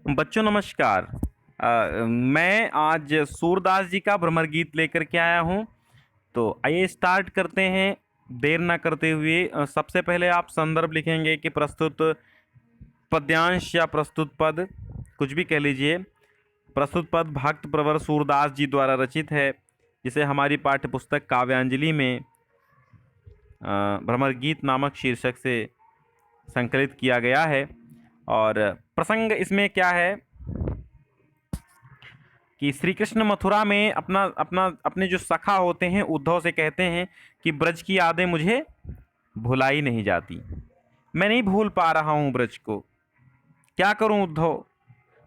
बच्चों नमस्कार। मैं आज सूरदास जी का भ्रमर गीत लेकर के आया हूँ। तो आइए स्टार्ट करते हैं देर ना करते हुए। सबसे पहले आप संदर्भ लिखेंगे कि प्रस्तुत पद्यांश या प्रस्तुत पद कुछ भी कह लीजिए। प्रस्तुत पद भक्त प्रवर सूरदास जी द्वारा रचित है, जिसे हमारी पाठ्य पुस्तक काव्यांजलि में भ्रमर गीत नामक शीर्षक से संकलित किया गया है। और प्रसंग इसमें क्या है कि श्री कृष्ण मथुरा में अपना अपना अपने जो सखा होते हैं उद्धव से कहते हैं कि ब्रज की यादें मुझे भुलाई नहीं जाती। मैं नहीं भूल पा रहा हूँ ब्रज को। क्या करूँ उद्धव,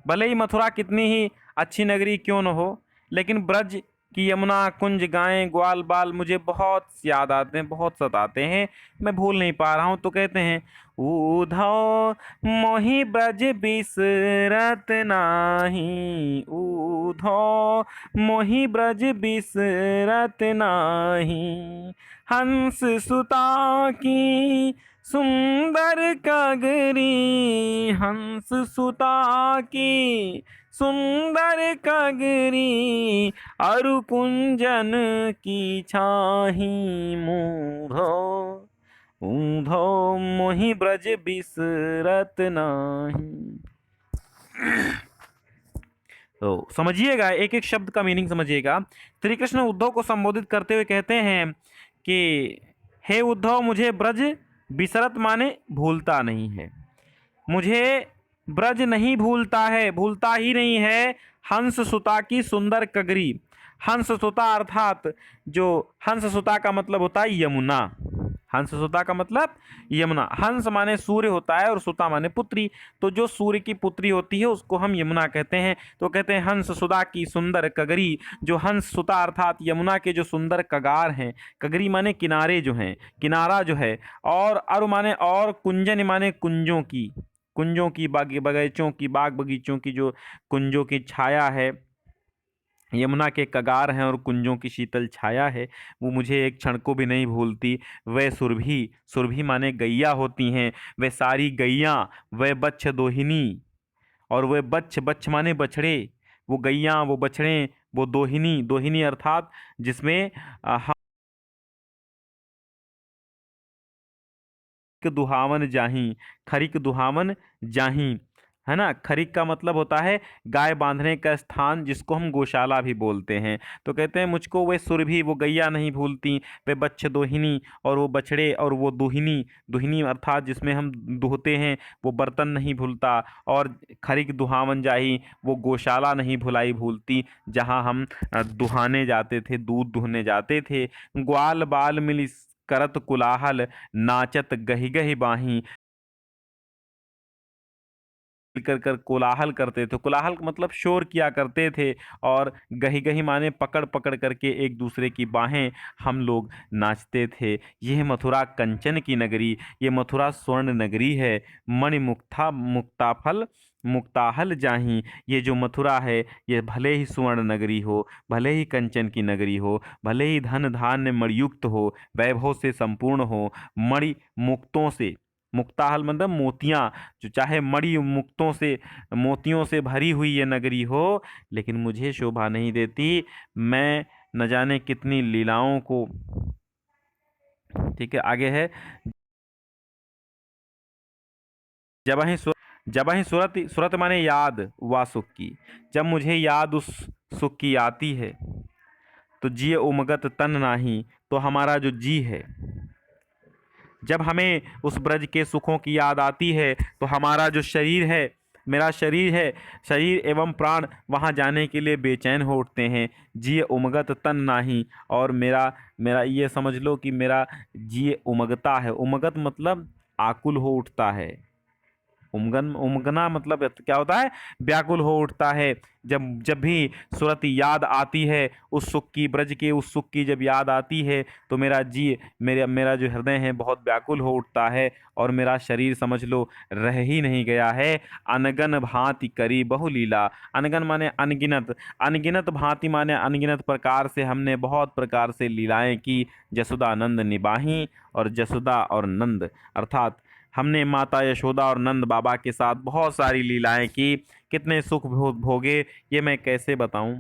भले ही मथुरा कितनी ही अच्छी नगरी क्यों न हो, लेकिन ब्रज की यमुना कुंज गायें ग्वाल बाल मुझे बहुत याद आते हैं, बहुत सताते हैं। मैं भूल नहीं पा रहा हूँ। तो कहते हैं उधो मोहि ब्रज बिसरत नाही, उधो मोहि ब्रज बिसरत नाही। हंस सुता की सुंदर कगरी, हंस सुता की सुंदर कगरी, अरु कुंजन की छाही मूढ़ो, ऊंधो मोहि ब्रज बिसरत नाही। तो समझिएगा, एक एक शब्द का मीनिंग समझिएगा। श्री कृष्ण उद्धव को संबोधित करते हुए कहते हैं कि हे उद्धव, मुझे ब्रज बिसरत माने भूलता नहीं है, मुझे ब्रज नहीं भूलता है, भूलता ही नहीं है। हंस सुता की सुंदर कगरी, हंस सुता अर्थात जो हंस सुता का मतलब होता है यमुना। हंस सुता का मतलब यमुना। हंस माने सूर्य होता है और सुता माने पुत्री। तो जो सूर्य की पुत्री होती है उसको हम यमुना कहते हैं। तो कहते हैं हंस सुता की सुंदर कगरी, जो हंस सुता अर्थात यमुना के जो सुंदर कगार हैं। कगरी माने किनारे जो हैं, किनारा जो है। और अरु माने और, कुंजन माने कुंजों की, कुंजों की बगीचों की, बाग बगीचों की जो कुंजों की छाया है, यमुना के कगार हैं और कुंजों की शीतल छाया है, वो मुझे एक क्षण को भी नहीं भूलती। वह सुरभि, सुरभि माने गैया होती हैं, वह सारी गैया, वह बच्छ दोहिनी, और वह बच्छ, बच्छ माने बछड़े, वो गैया, वो बछड़े, वो दोहिनी, दोहिनी अर्थात जिसमें दुहावन जाही, खरिक दुहावन जाही, है ना। खरिक का मतलब होता है गाय बांधने का स्थान, जिसको हम गौशाला भी बोलते हैं। तो कहते हैं मुझको वे सुरभि, वो गैया नहीं भूलती, वे बच्छ दोहिनी और वो बछड़े और वो दुहिनी, दुहिनी अर्थात जिसमें हम दुहते हैं वो बर्तन नहीं भूलता। और खरिक दुहावन जाही, वो गौशाला नहीं भुलाई भूलती, जहाँ हम दुहाने जाते थे, दूध दुहने जाते थे। ग्वाल बाल मिली करत कुलाहल, नाचत गही गही बाही, कर कर कोलाहल करते थे। कोलाहल का मतलब शोर किया करते थे। और गही गही माने पकड़ पकड़ करके एक दूसरे की बाहें हम लोग नाचते थे। यह मथुरा कंचन की नगरी, ये मथुरा स्वर्ण नगरी है। मणिमुक्ता मुक्ताफल मुक्ताहल जाही, ये जो मथुरा है ये भले ही स्वर्ण नगरी हो, भले ही कंचन की नगरी हो, भले ही धन धान्य मणियुक्त हो, वैभव से संपूर्ण हो, मणि मुक्तों से, मुक्ताहल मतलब मोतियाँ, जो चाहे मणि मुक्तों से, मोतियों से भरी हुई ये नगरी हो, लेकिन मुझे शोभा नहीं देती। मैं न जाने कितनी लीलाओं को, ठीक है आगे है, जब ही सूरत, सूरत माने याद वा सुख की, जब मुझे याद उस सुख की आती है तो जिय उमगत तन नाही, तो हमारा जो जी है, जब हमें उस ब्रज के सुखों की याद आती है तो हमारा जो शरीर है, मेरा शरीर है, शरीर एवं प्राण वहाँ जाने के लिए बेचैन हो उठते हैं। जिय उमगत तन नाही, और मेरा मेरा ये समझ लो कि मेरा जिय उमगता है। उमगत मतलब आकुल हो उठता है। उमगन, उमगना मतलब क्या होता है, व्याकुल हो उठता है। जब जब भी सूरत याद आती है उस सुख की, ब्रज के उस सुख की जब याद आती है तो मेरा जी, मेरा मेरा जो हृदय है बहुत व्याकुल हो उठता है। और मेरा शरीर समझ लो रह ही नहीं गया है। अनगन भांति करी बहुलीला, अनगन माने अनगिनत, अनगिनत भांति माने अनगिनत प्रकार से हमने बहुत प्रकार से लीलाएं की। जसुदा नंद निबाही, और जसुदा और नंद अर्थात हमने माता यशोदा और नंद बाबा के साथ बहुत सारी लीलाएं की, कितने सुख भोगे, ये मैं कैसे बताऊं।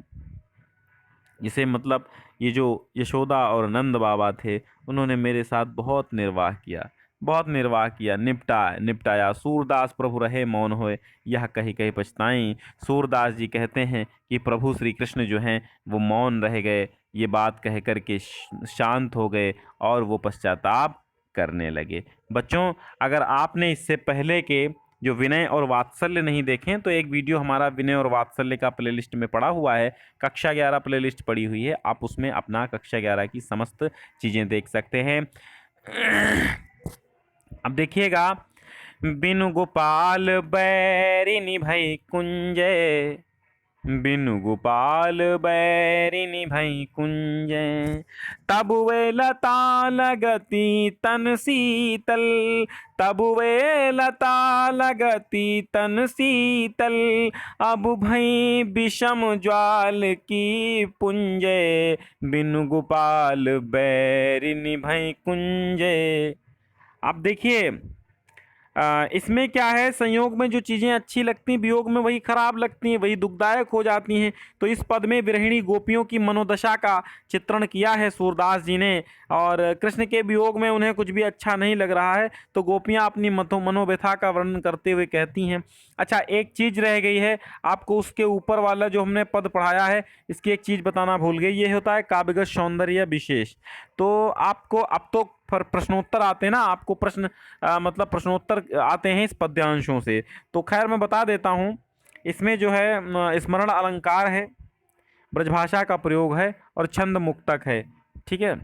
जिसे मतलब ये जो यशोदा और नंद बाबा थे, उन्होंने मेरे साथ बहुत निर्वाह किया, बहुत निर्वाह किया, निपटाया। सूरदास प्रभु रहे मौन होए, यह कही कही पछताई। सूरदास जी कहते हैं कि प्रभु श्री कृष्ण जो हैं वो मौन रह गए, ये बात कह कर के शांत हो गए और वो पश्चाताप करने लगे। बच्चों, अगर आपने इससे पहले के जो विनय और वात्सल्य नहीं देखें तो एक वीडियो हमारा विनय और वात्सल्य का प्लेलिस्ट में पड़ा हुआ है, कक्षा 11 प्लेलिस्ट पड़ी हुई है, आप उसमें अपना कक्षा 11 की समस्त चीज़ें देख सकते हैं। अब देखिएगा, बिनु गोपाल बैरिनि भई कुंजय, बिनु गोपाल बैरिनि भई कुंजय, तब वे लता लगती तन शीतल, तब वे लता लगती तन शीतल, अब भई विषम ज्वाल की पुंजय, बिनु गोपाल बैरिनि भई कुंजय। आप देखिए, इसमें क्या है, संयोग में जो चीज़ें अच्छी लगती हैं वियोग में वही खराब लगती हैं, वही दुखदायक हो जाती हैं। तो इस पद में विरहिणी गोपियों की मनोदशा का चित्रण किया है सूरदास जी ने, और कृष्ण के वियोग में उन्हें कुछ भी अच्छा नहीं लग रहा है, तो गोपियाँ अपनी मनोव्यथा का वर्णन करते हुए कहती हैं। अच्छा, एक चीज़ रह गई है, आपको उसके ऊपर वाला जो हमने पद पढ़ाया है इसकी एक चीज़ बताना भूल गई, ये होता है काव्यगत सौंदर्य विशेष। तो आपको अब तो प्रश्नोत्तर आते हैं ना, आपको प्रश्न मतलब प्रश्नोत्तर आते हैं इस पद्यांशों से, तो खैर मैं बता देता हूँ। इसमें जो है स्मरण अलंकार है, ब्रजभाषा का प्रयोग है और छंद मुक्तक है, ठीक है।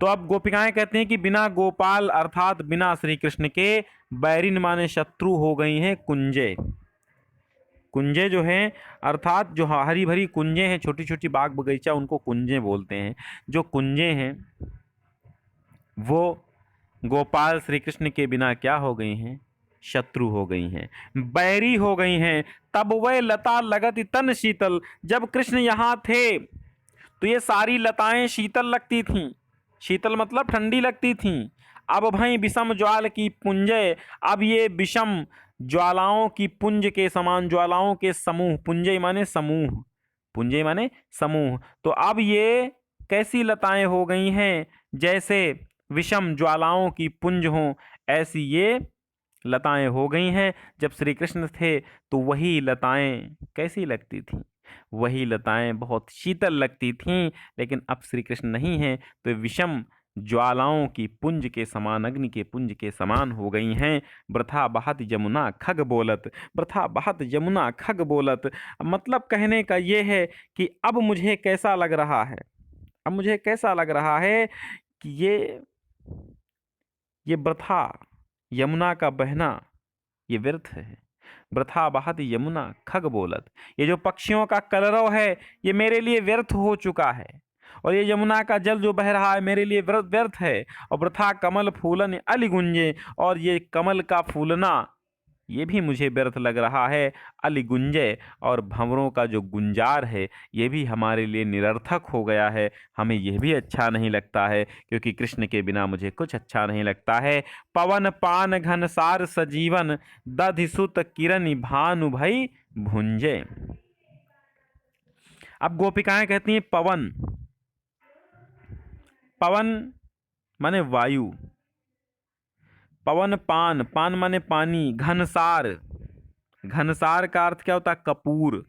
तो अब गोपिकाएं कहते हैं कि बिना गोपाल अर्थात बिना श्री कृष्ण के बैरिन माने शत्रु हो गई हैं कुंजे। कुंजे जो हैं अर्थात जो हरी भरी कुंजे हैं, छोटी छोटी बाग बगीचा, उनको कुंजे बोलते हैं। जो कुंजे हैं वो गोपाल श्री कृष्ण के बिना क्या हो गई हैं, शत्रु हो गई हैं, बैरी हो गई हैं। तब वह लता लगत तन शीतल, जब कृष्ण यहाँ थे तो ये सारी लताएं शीतल लगती थीं, शीतल मतलब ठंडी लगती थीं। अब भाई विषम ज्वाल की पुंजय, अब ये विषम ज्वालाओं की पुंज के समान, ज्वालाओं के समूह, पुंजय माने समूह, पुंजय माने समूह, तो अब ये कैसी लताएं हो गई हैं, जैसे विषम ज्वालाओं की पुंज हों, ऐसी ये लताएं हो गई हैं। जब श्री कृष्ण थे तो वही लताएं कैसी लगती थीं, वही लताएं बहुत शीतल लगती थीं, लेकिन अब श्री कृष्ण नहीं हैं तो विषम ज्वालाओं की पुंज के समान, अग्नि के पुंज के समान हो गई हैं। वृथा बहत यमुना खग बोलत, वृथा बहत यमुना खग बोलत, मतलब कहने का ये है कि अब मुझे कैसा लग रहा है, अब मुझे कैसा लग रहा है कि ये वृथा यमुना का बहना ये व्यर्थ है। वृथा बहत यमुना खग बोलत, ये जो पक्षियों का कलरव है ये मेरे लिए व्यर्थ हो चुका है, और ये यमुना का जल जो बह रहा है मेरे लिए व्यर्थ है। और वृथा कमल फूलन अलि गुंजे, और ये कमल का फूलना ये भी मुझे व्यर्थ लग रहा है। अलि गुंजे, और भंवरों का जो गुंजार है ये भी हमारे लिए निरर्थक हो गया है, हमें यह भी अच्छा नहीं लगता है, क्योंकि कृष्ण के बिना मुझे कुछ अच्छा नहीं लगता है। पवन पान घनसार सजीवन, दधि सुत किरण भानु भई भुंजे। अब गोपिकाएं कहती हैं पवन, पवन माने वायु, पवन पान, पान माने पानी, घनसार, घनसार का अर्थ क्या होता है, कपूर,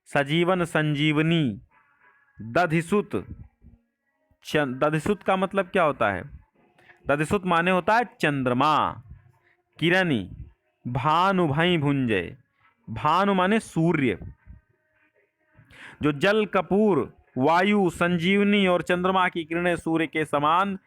सजीवन संजीवनी, दधिसुत, दधिसुत का मतलब क्या होता है, दधिसुत माने होता है चंद्रमा, किरणी, भानु भई भुंजय, भानु माने सूर्य, जो जल कपूर, वायु संजीवनी और चंद्रमा की किरणें सूर्य के समान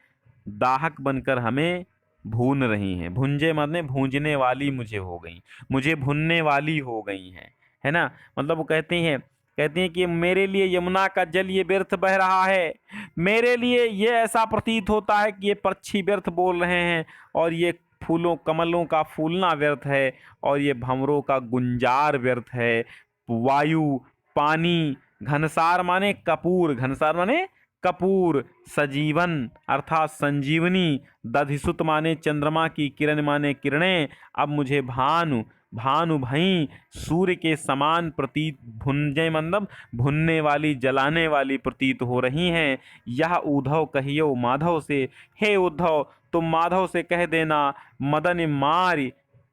दाहक बनकर हमें भून रही हैं। भुंजे माने भूंजने वाली मुझे हो गई, मुझे भुनने वाली हो गई हैं, है ना। मतलब वो कहती हैं कि मेरे लिए यमुना का जल ये व्यर्थ बह रहा है, मेरे लिए ये ऐसा प्रतीत होता है कि ये पक्षी व्यर्थ बोल रहे हैं, और ये फूलों कमलों का फूलना व्यर्थ है, और ये भंवरों का गुंजार व्यर्थ है। वायु, पानी, घनसार माने कपूर, घनसार माने कपूर सजीवन अर्थात संजीवनी, दधिसुत माने चंद्रमा की किरण माने किरणें। अब मुझे भानु भानु भई सूर्य के समान प्रतीत, भुंजे मतलब भुनने वाली जलाने वाली प्रतीत हो रही हैं। यह उद्धव कहियो माधव से, हे उद्धव तुम माधव से कह देना, मदन मार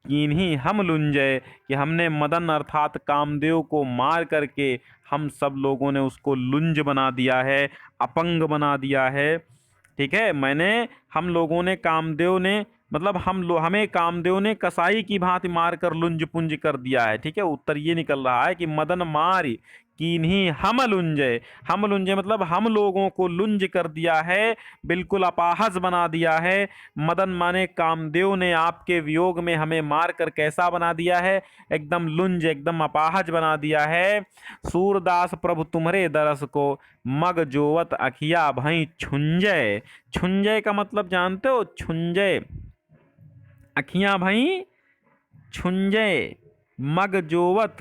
किन्हीं हम लुंजय, कि हमने मदन अर्थात कामदेव को मार करके हम सब लोगों ने उसको लुंज बना दिया है, अपंग बना दिया है। ठीक है, हम लोगों ने कामदेव ने मतलब हमें कामदेव ने कसाई की भांति मार कर लुंज पुंज कर दिया है। ठीक है, उत्तर ये निकल रहा है कि मदन मार कीन्ही हम लुंजे मतलब हम लोगों को लुंज कर दिया है, बिल्कुल अपाहज बना दिया है। मदन माने कामदेव ने आपके वियोग में हमें मार कर कैसा बना दिया है, एकदम लुंज एकदम अपाहज बना दिया है। सूरदास प्रभु तुम्हारे दरस को, मग जोवत अखिया भई छुंजय। छुंजय का मतलब जानते हो, छुंजय अखियां भई छुंजय, मग जोवत,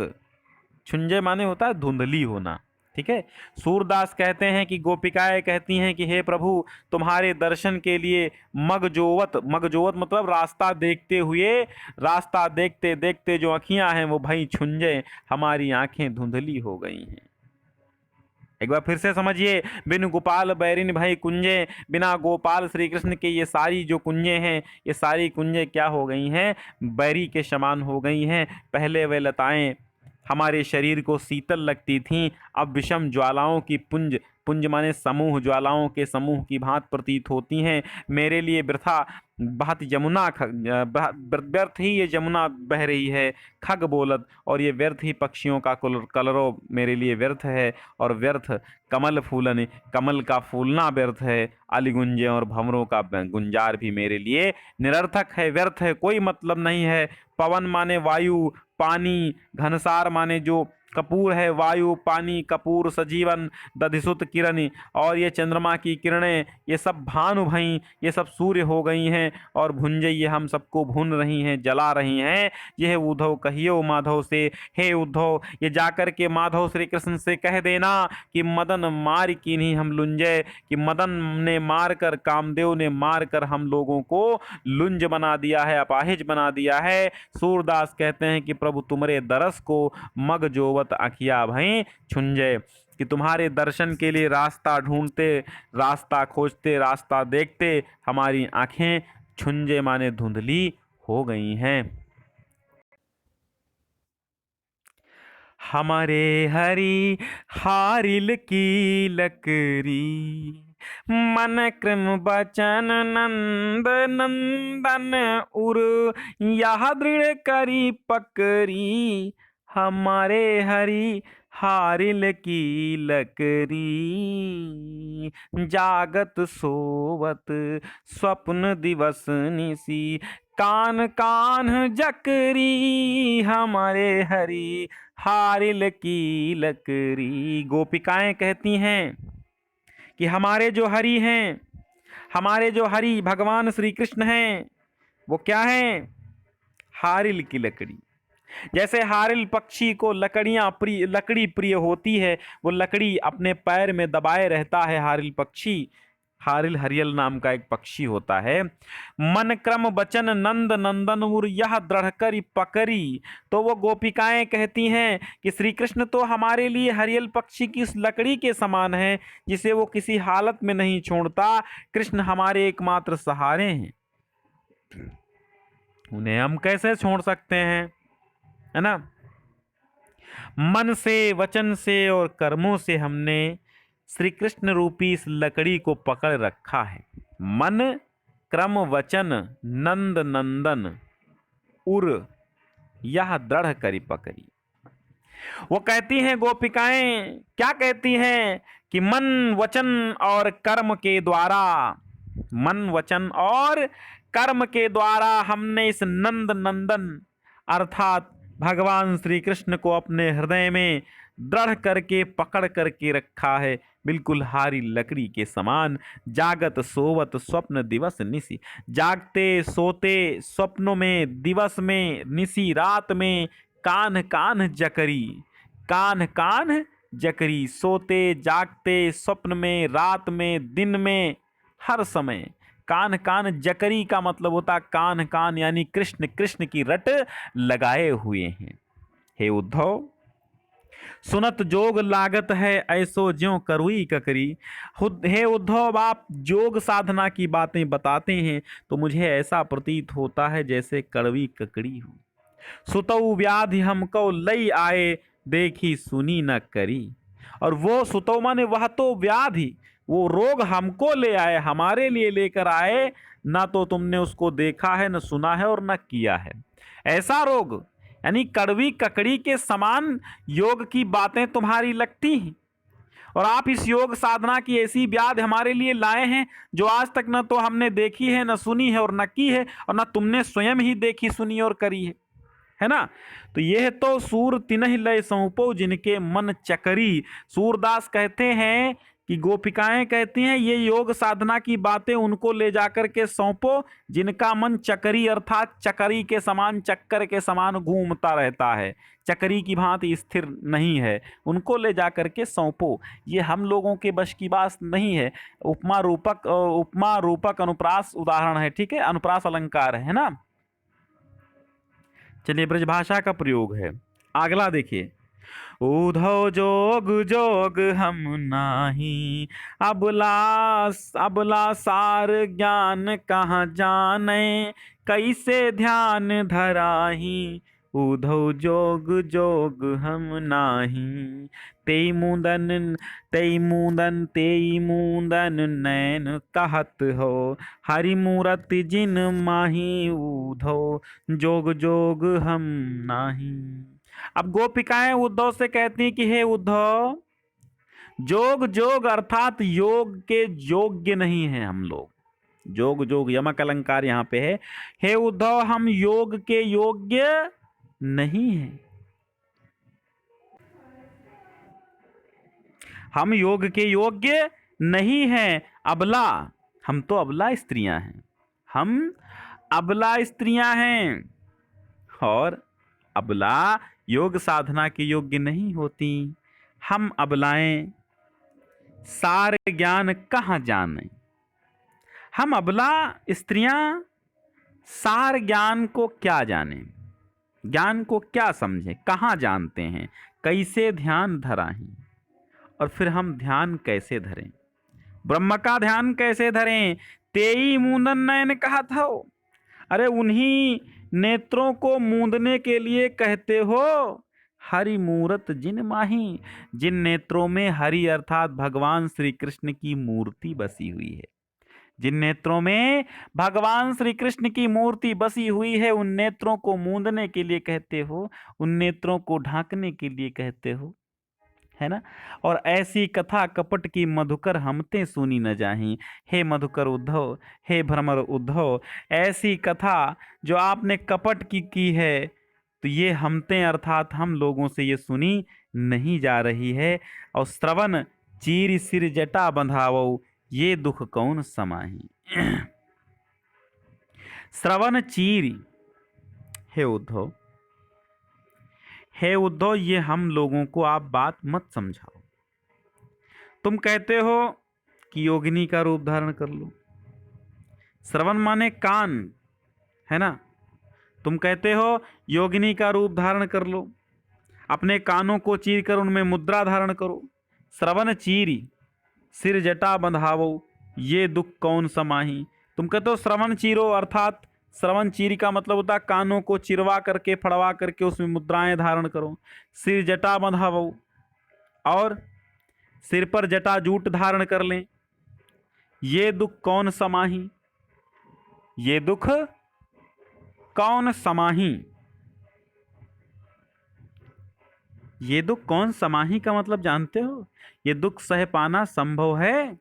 छुंजय माने होता है धुंधली होना। ठीक है, सूरदास कहते हैं कि गोपिकाएं कहती हैं कि हे प्रभु तुम्हारे दर्शन के लिए मगजोवत, मगजोवत मतलब रास्ता देखते हुए, रास्ता देखते देखते जो अखियां हैं वो भई छुंजे, हमारी आंखें धुंधली हो गई हैं। एक बार फिर से समझिए, बिन गोपाल बैरिन भाई कुंजे, बिना गोपाल श्री कृष्ण के ये सारी जो कुंजे हैं, ये सारी कुंजे क्या हो गई हैं, बैरी के समान हो गई हैं। पहले वे लताएं हमारे शरीर को शीतल लगती थीं, अब विषम ज्वालाओं की पुंज, पुंज माने समूह, ज्वालाओं के समूह की भांत प्रतीत होती हैं। मेरे लिए वृथा बहत यमुना, व्यर्थ ही ये यमुना बह रही है, खग बोलत, और ये व्यर्थ ही पक्षियों का कलरव मेरे लिए व्यर्थ है, और व्यर्थ कमल फूलन, कमल का फूलना व्यर्थ है, अलिगुंजे और भंवरों का गुंजार भी मेरे लिए निरर्थक है, व्यर्थ है, कोई मतलब नहीं है। पवन माने वायु, पानी, घनसार माने जो कपूर है, वायु, पानी, कपूर, सजीवन, दधिसुत किरण, और ये चंद्रमा की किरणें, ये सब भानु भई, ये सब सूर्य हो गई हैं, और भुंजे ये हम सबको भून रही हैं, जला रही हैं। यह उद्धव कहियो माधव से, हे उद्धव ये जाकर के माधव श्री कृष्ण से कह देना कि मदन मार कीन्ही हम लुंजय, कि मदन ने मार कर, कामदेव ने मार कर हम लोगों को लुंज बना दिया है, अपाहिज बना दिया है। सूरदास कहते हैं कि प्रभु तुम्हारे दरस को मग जोवत अखिया भई छुंजे, कि तुम्हारे दर्शन के लिए रास्ता ढूंढते, रास्ता खोजते, रास्ता देखते हमारी आंखें छुंजे माने धुंधली हो गई हैं। हमारे हरि हारिल की लकरी, मन क्रम बचन नंद नंदन उर, यह दृढ़ करी पकरी, हमारे हरि हारिल की लकरी, जागत सोवत स्वप्न दिवस निसी, कान कान जकरी, हमारे हरि हारिल की लकरी। गोपिकाएं कहती हैं कि हमारे जो हरि हैं, हमारे जो हरि भगवान श्री कृष्ण हैं, वो क्या हैं, हारिल की लकड़ी। जैसे हारिल पक्षी को लकड़ी प्रिय होती है, वो लकड़ी अपने पैर में दबाए रहता है हारिल पक्षी। हारिल हरियल नाम का एक पक्षी होता है। मन क्रम बचन नंद नंदन उर, यह दृढ़ करी पकरी। तो वो गोपिकाएं कहती हैं कि श्री कृष्ण तो हमारे लिए हरियल पक्षी की उस लकड़ी के समान है, जिसे वो किसी हालत में नहीं छोड़ता। कृष्ण हमारे एकमात्र सहारे हैं, उन्हें हम कैसे छोड़ सकते हैं, है ना। मन से, वचन से और कर्मों से हमने श्री कृष्ण रूपी इस लकड़ी को पकड़ रखा है। मन क्रम वचन नंद नंदन उर, यह दृढ़ करी पकड़ी। वो कहती हैं गोपिकाएं, क्या कहती हैं कि मन वचन और कर्म के द्वारा, मन वचन और कर्म के द्वारा हमने इस नंद नंदन अर्थात भगवान श्री कृष्ण को अपने हृदय में दृढ़ करके पकड़ करके रखा है, बिल्कुल हारी लकड़ी के समान। जागत सोवत स्वप्न दिवस निसी, जागते सोते स्वप्नों में, दिवस में, निसी रात में, कान कान जकरी, कान कान जकरी, सोते जागते, स्वप्न में, रात में, दिन में, हर समय। कान कान जकरी का मतलब होता कान कान यानी कृष्ण, कृष्ण की रट लगाए हुए हैं। हे उद्धव, सुनत जोग लागत है, ऐसो ज्यों करुई ककरी। हे उद्धव, आप जोग साधना की बातें बताते हैं तो मुझे ऐसा प्रतीत होता है जैसे कड़वी ककड़ी हो। सुतऊ व्याधि हमको लई आए, देखी सुनी न करी। और वो सुतऊ माने वह तो व्याधि, वो रोग हमको ले आए, हमारे लिए लेकर आए, ना तो तुमने उसको देखा है, न सुना है और न किया है। ऐसा रोग यानी कड़वी ककड़ी के समान योग की बातें तुम्हारी लगती हैं, और आप इस योग साधना की ऐसी व्याधि हमारे लिए लाए हैं जो आज तक न तो हमने देखी है, न सुनी है और न की है, और न तुमने स्वयं ही देखी सुनी और करी है ना। तो यह तो सूर तिनहि लय सौंपो, जिनके मन चकरी। सूरदास कहते हैं कि गोपिकाएं कहती हैं ये योग साधना की बातें उनको ले जाकर के सौंपो जिनका मन चकरी अर्थात चकरी के समान, चक्कर के समान घूमता रहता है, चकरी की भांति स्थिर नहीं है, उनको ले जाकर के सौंपो। ये हम लोगों के बश की बात नहीं है। उपमा रूपक अनुप्रास उदाहरण है, ठीक है, अनुप्रास अलंकार है ना। चलिए ब्रजभाषा का प्रयोग है। अगला देखिए, उधो जोग जोग हम नाही, अबला सार ज्ञान कहाँ जाने, कैसे ध्यान धराही। उधो जोग जोग हम नाही, तेई मूंदन नैन कहत हो, हरि मूरति जिन माही। उधो जोग जोग हम नाही। अब गोपिकाएं उद्धव से कहती कि हे उद्धव, जोग जोग अर्थात योग के योग्य नहीं है हम लोग। जोग जोग यमक अलंकार यहां पे है। हे उद्धव, हम योग के योग्य नहीं हैं, हम योग के योग्य नहीं हैं। अबला, हम तो अबला स्त्रियां हैं, हम अबला स्त्रियां हैं, और अबला योग साधना के योग्य नहीं होती। हम अबलाएं सार ज्ञान कहाँ जाने, हम अबला स्त्रियां सार ज्ञान को क्या जाने, ज्ञान को क्या समझें, कहाँ जानते हैं, कैसे ध्यान धराही। और फिर हम ध्यान कैसे धरें, ब्रह्म का ध्यान कैसे धरें। तेई मूंदन नयन कहा था, अरे उन्हीं नेत्रों को मूंदने के लिए कहते हो। हरि मूरत जिन माही, जिन नेत्रों में हरि अर्थात भगवान श्री कृष्ण की मूर्ति बसी हुई है, जिन नेत्रों में भगवान श्री कृष्ण की मूर्ति बसी हुई है, उन नेत्रों को मूंदने के लिए कहते हो, उन नेत्रों को ढांकने के लिए कहते हो, है ना। और ऐसी कथा कपट की मधुकर हमते सुनी न जाही। हे मधुकर उद्धव, हे भ्रमर उद्धव, ऐसी कथा जो आपने कपट की है, तो ये हमते अर्थात हम लोगों से ये सुनी नहीं जा रही है। और श्रवण चीर सिर जटा बंधावो, ये दुख कौन समाही। श्रवण चीर, हे उद्धव, हे उद्धव, ये हम लोगों को आप बात मत समझाओ। तुम कहते हो कि योगिनी का रूप धारण कर लो, श्रवण माने कान, है ना। तुम कहते हो योगिनी का रूप धारण कर लो, अपने कानों को चीर कर उनमें मुद्रा धारण करो। श्रवण चीरी सिर जटा बंधावो, ये दुख कौन समाही। तुम कहते हो श्रवण चीरो अर्थात श्रवण चीरी का मतलब होता है कानों को चिरवा करके फड़वा करके उसमें मुद्राएं धारण करो। सिर जटा बंधावो, और सिर पर जटा जूट धारण कर लें। ये दुख कौन समाही, ये दुख कौन समाही। ये दुख कौन समाही का मतलब जानते हो, ये दुख सह पाना संभव है।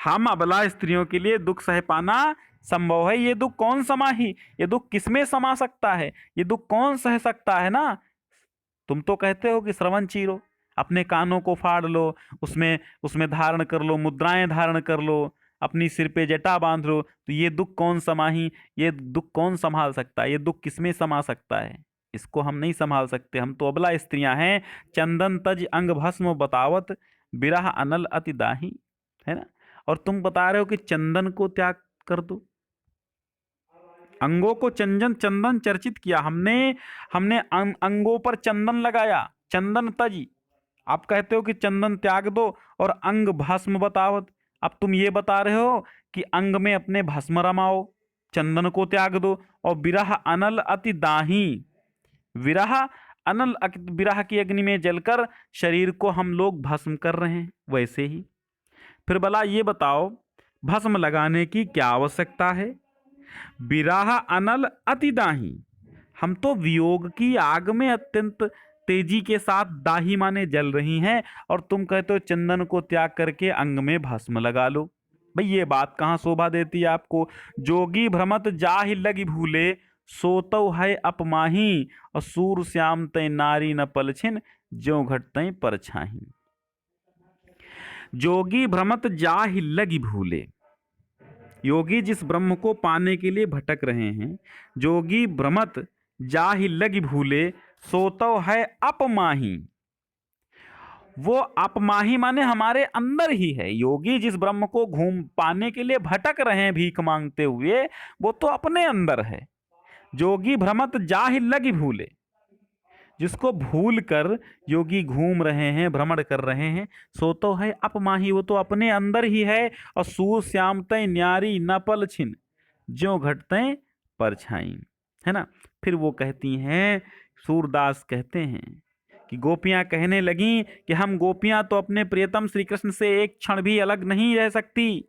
हम अबला स्त्रियों के लिए दुख सह पाना संभव है। ये दुख कौन समाही, ये दुख किसमें समा सकता है, ये दुख कौन सह सकता है ना। तुम तो कहते हो कि श्रवण चीरो, अपने कानों को फाड़ लो, उसमें उसमें धारण कर लो, मुद्राएं धारण कर लो, अपनी सिर पे जटा बांध लो, तो ये दुख कौन समाही, ये दुख कौन संभाल सकता है, ये दुख किसमें समा सकता है। इसको हम नहीं संभाल सकते, हम तो अबला स्त्रियां हैं। चंदन तज अंग भस्म बतावत, बिरह अनल अति दाही, है ना। और तुम बता रहे हो कि चंदन को त्याग कर दो, अंगों को चंदन चंदन चर्चित किया हमने, हमने अंगों पर चंदन लगाया, चंदन तज। आप कहते हो कि चंदन त्याग दो और अंग भस्म बतावत। अब तुम ये बता रहे हो कि अंग में अपने भस्म रमाओ, चंदन को त्याग दो। और बिरह अनल अति दाही, विरह अनल विरह की अग्नि में जलकर शरीर को हम लोग भस्म कर रहे हैं। वैसे ही फिर भला ये बताओ, भस्म लगाने की क्या आवश्यकता है? विरह अनल अति दाही, हम तो वियोग की आग में अत्यंत तेजी के साथ दाही माने जल रही हैं, और तुम कहते हो चंदन को त्याग करके अंग में भस्म लगा लो। भाई ये बात कहाँ शोभा देती है आपको? जोगी भ्रमत जाहि लगी भूले, सोतौ है अपमाही, और सूर श्याम तय नारी न पलछिन, ज्यों घट तय परछाही। जोगी भ्रमत जाहि लगी भूले, योगी जिस ब्रह्म को पाने के लिए भटक रहे हैं, जोगी भ्रमत जाहि लगी भूले, सोतौ है अपमाही। वो अपमाही माने हमारे अंदर ही है। योगी जिस ब्रह्म को घूम पाने के लिए भटक रहे हैं भीख मांगते हुए, वो तो अपने अंदर है। जोगी भ्रमत जाहि लगी भूले, जिसको भूल कर योगी घूम रहे हैं, भ्रमण कर रहे हैं, सो तो है अपमाही, वो तो अपने अंदर ही है। और सूर श्याम तय न्यारी न पल छिन, ज्यों घटते परछाई, है ना। फिर वो कहती हैं, सूरदास कहते हैं कि गोपियां कहने लगीं कि हम गोपियां तो अपने प्रियतम श्री कृष्ण से एक क्षण भी अलग नहीं रह सकती,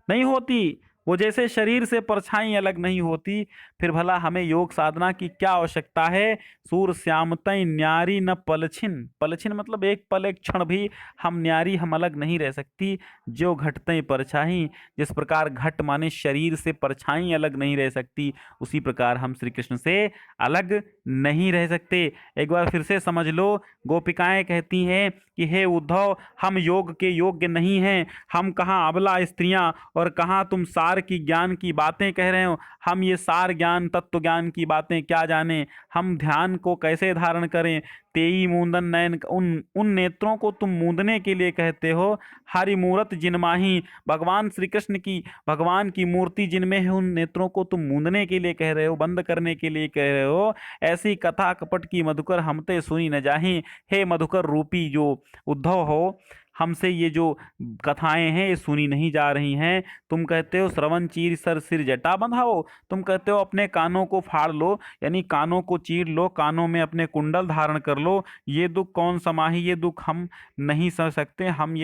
नहीं होती। वो जैसे शरीर से परछाई अलग नहीं होती, फिर भला हमें योग साधना की क्या आवश्यकता है? सूर श्यामतई न्यारी न पलछिन, पलछिन मतलब एक पल एक क्षण भी हम न्यारी, हम अलग नहीं रह सकती। जो घटते परछाई, जिस प्रकार घट माने शरीर से परछाई अलग नहीं रह सकती, उसी प्रकार हम श्री कृष्ण से अलग नहीं रह सकते। एक बार फिर से समझ लो, गोपिकाएं कहती हैं कि हे उद्धव, हम योग के योग्य नहीं हैं, हम कहाँ अबला स्त्रियां और कहाँ तुम सार की ज्ञान की बातें कह रहे हो। हम ये सार ज्ञान तत्व ज्ञान की बातें क्या जाने, हम ध्यान को कैसे धारण करें? तेई मूंदन नयन, उन उन नेत्रों को तुम मूंदने के लिए कहते हो। हरि मूरत जिनमाही, भगवान श्री कृष्ण की, भगवान की मूर्ति जिनमें है, उन नेत्रों को तुम मूंदने के लिए कह रहे हो, बंद करने के लिए कह रहे हो। ऐसी कथा कपट की मधुकर हमते सुनी न जाही। हे मधुकर रूपी जो उद्धव हो, हमसे ये जो कथाएं हैं ये सुनी नहीं जा रही हैं। तुम कहते हो श्रवण चीर सर सिर जटा बंधाओ, तुम कहते हो अपने कानों को फाड़ लो, यानी कानों को चीर लो, कानों में अपने कुंडल धारण कर लो। ये दुख कौन समाही, ये दुख हम नहीं सह सकते। हम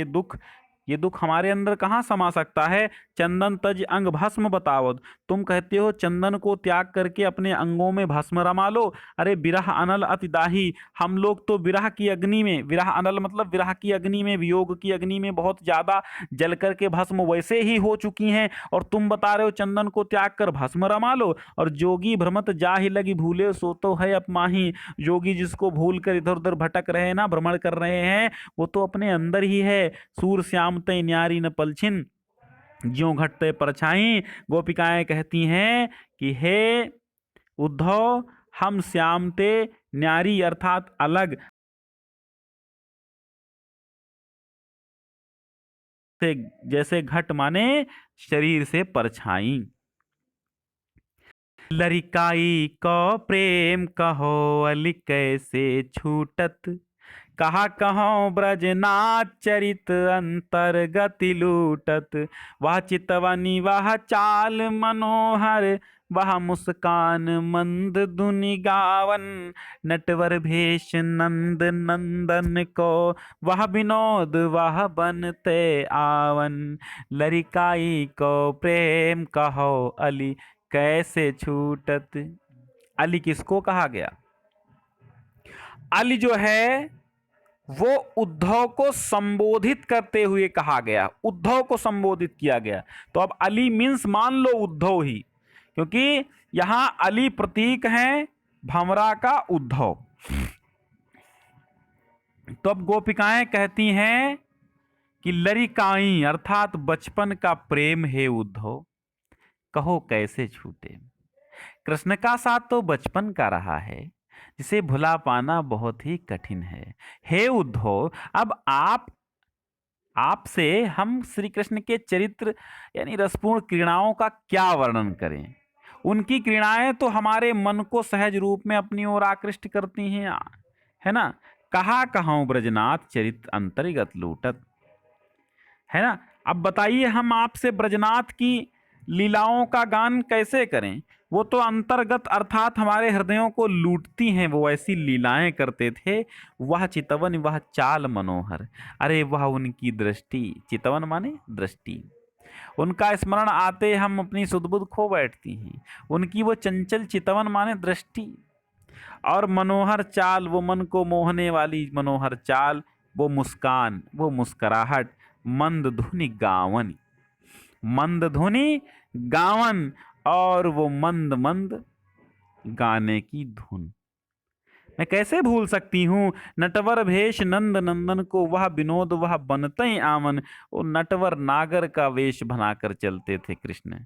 ये दुख हमारे अंदर कहाँ समा सकता है? चंदन तज अंग भस्म बतावत, तुम कहते हो चंदन को त्याग करके अपने अंगों में भस्म रमा लो। अरे विरह अनल अति दाही, हम लोग तो विरह की अग्नि में, विरह अनल मतलब विरह की अग्नि में, वियोग की अग्नि में बहुत ज्यादा जल करके भस्म वैसे ही हो चुकी हैं, और तुम बता रहे हो चंदन को त्याग कर भस्म रमा लो। और जोगी भ्रमत जाहि लगी भूले, सो तो है अपमाही, योगी जिसको भूल कर इधर उधर भटक रहे हैं ना, भ्रमण कर रहे हैं, वो तो अपने अंदर ही है। सूर श्याम तय न्यारी न पलछिन, ज्यों घटते परछाई। गोपिकाएं कहती हैं कि हे उद्धव, हम श्यामते न्यारी अर्थात अलग से, जैसे घट माने शरीर से परछाई। लरिकाई को प्रेम कहो अली कैसे छूटत, कहा कहो ब्रजनाथ चरित अंतर्गति लूटत। वह चितवनी वह चाल मनोहर, वह मुस्कान मंद दुनि गावन। नटवर भेष नंद नंदन को, वह विनोद वह बनते आवन। लरिकाई को प्रेम कहो अली कैसे छूटत। अली किसको कहा गया? अली जो है वो उद्धव को संबोधित करते हुए कहा गया, उद्धव को संबोधित किया गया। तो अब अली मीन्स मान लो उद्धव ही, क्योंकि यहां अली प्रतीक है भंवरा का उद्धव। तो अब गोपिकाएं कहती हैं कि लरिकाई अर्थात बचपन का प्रेम है उद्धव, कहो कैसे छूटे। कृष्ण का साथ तो बचपन का रहा है, जिसे भुला पाना बहुत ही कठिन है। हे उद्धव, अब आपसे हम श्री कृष्ण के चरित्र यानी रसपूर्ण क्रीड़ाओं का क्या वर्णन करें। उनकी क्रीड़ाएं तो हमारे मन को सहज रूप में अपनी ओर आकृष्ट करती हैं, है ना। कहा कहूँ ब्रजनाथ चरित्र अंतर्गत लूटत, है ना। अब बताइए हम आपसे ब्रजनाथ की लीलाओं का गान कैसे करें। वो तो अंतर्गत अर्थात हमारे हृदयों को लूटती हैं, वो ऐसी लीलाएं करते थे। वह चितवन वह चाल मनोहर, अरे वह उनकी दृष्टि, चितवन माने दृष्टि, उनका स्मरण आते हम अपनी सुध-बुध खो बैठती हैं। उनकी वो चंचल चितवन माने दृष्टि और मनोहर चाल, वो मन को मोहने वाली मनोहर चाल, वो मुस्कान, वो मुस्कुराहट, मंद धुनि गावन, मंद धुनि गावन, और वो मंद मंद गाने की धुन। मैं कैसे भूल सकती हूँ नटवर भेष नंद नंदन को, वह विनोद वह बनते आमन। वो नटवर नागर का वेश बनाकर चलते थे कृष्ण।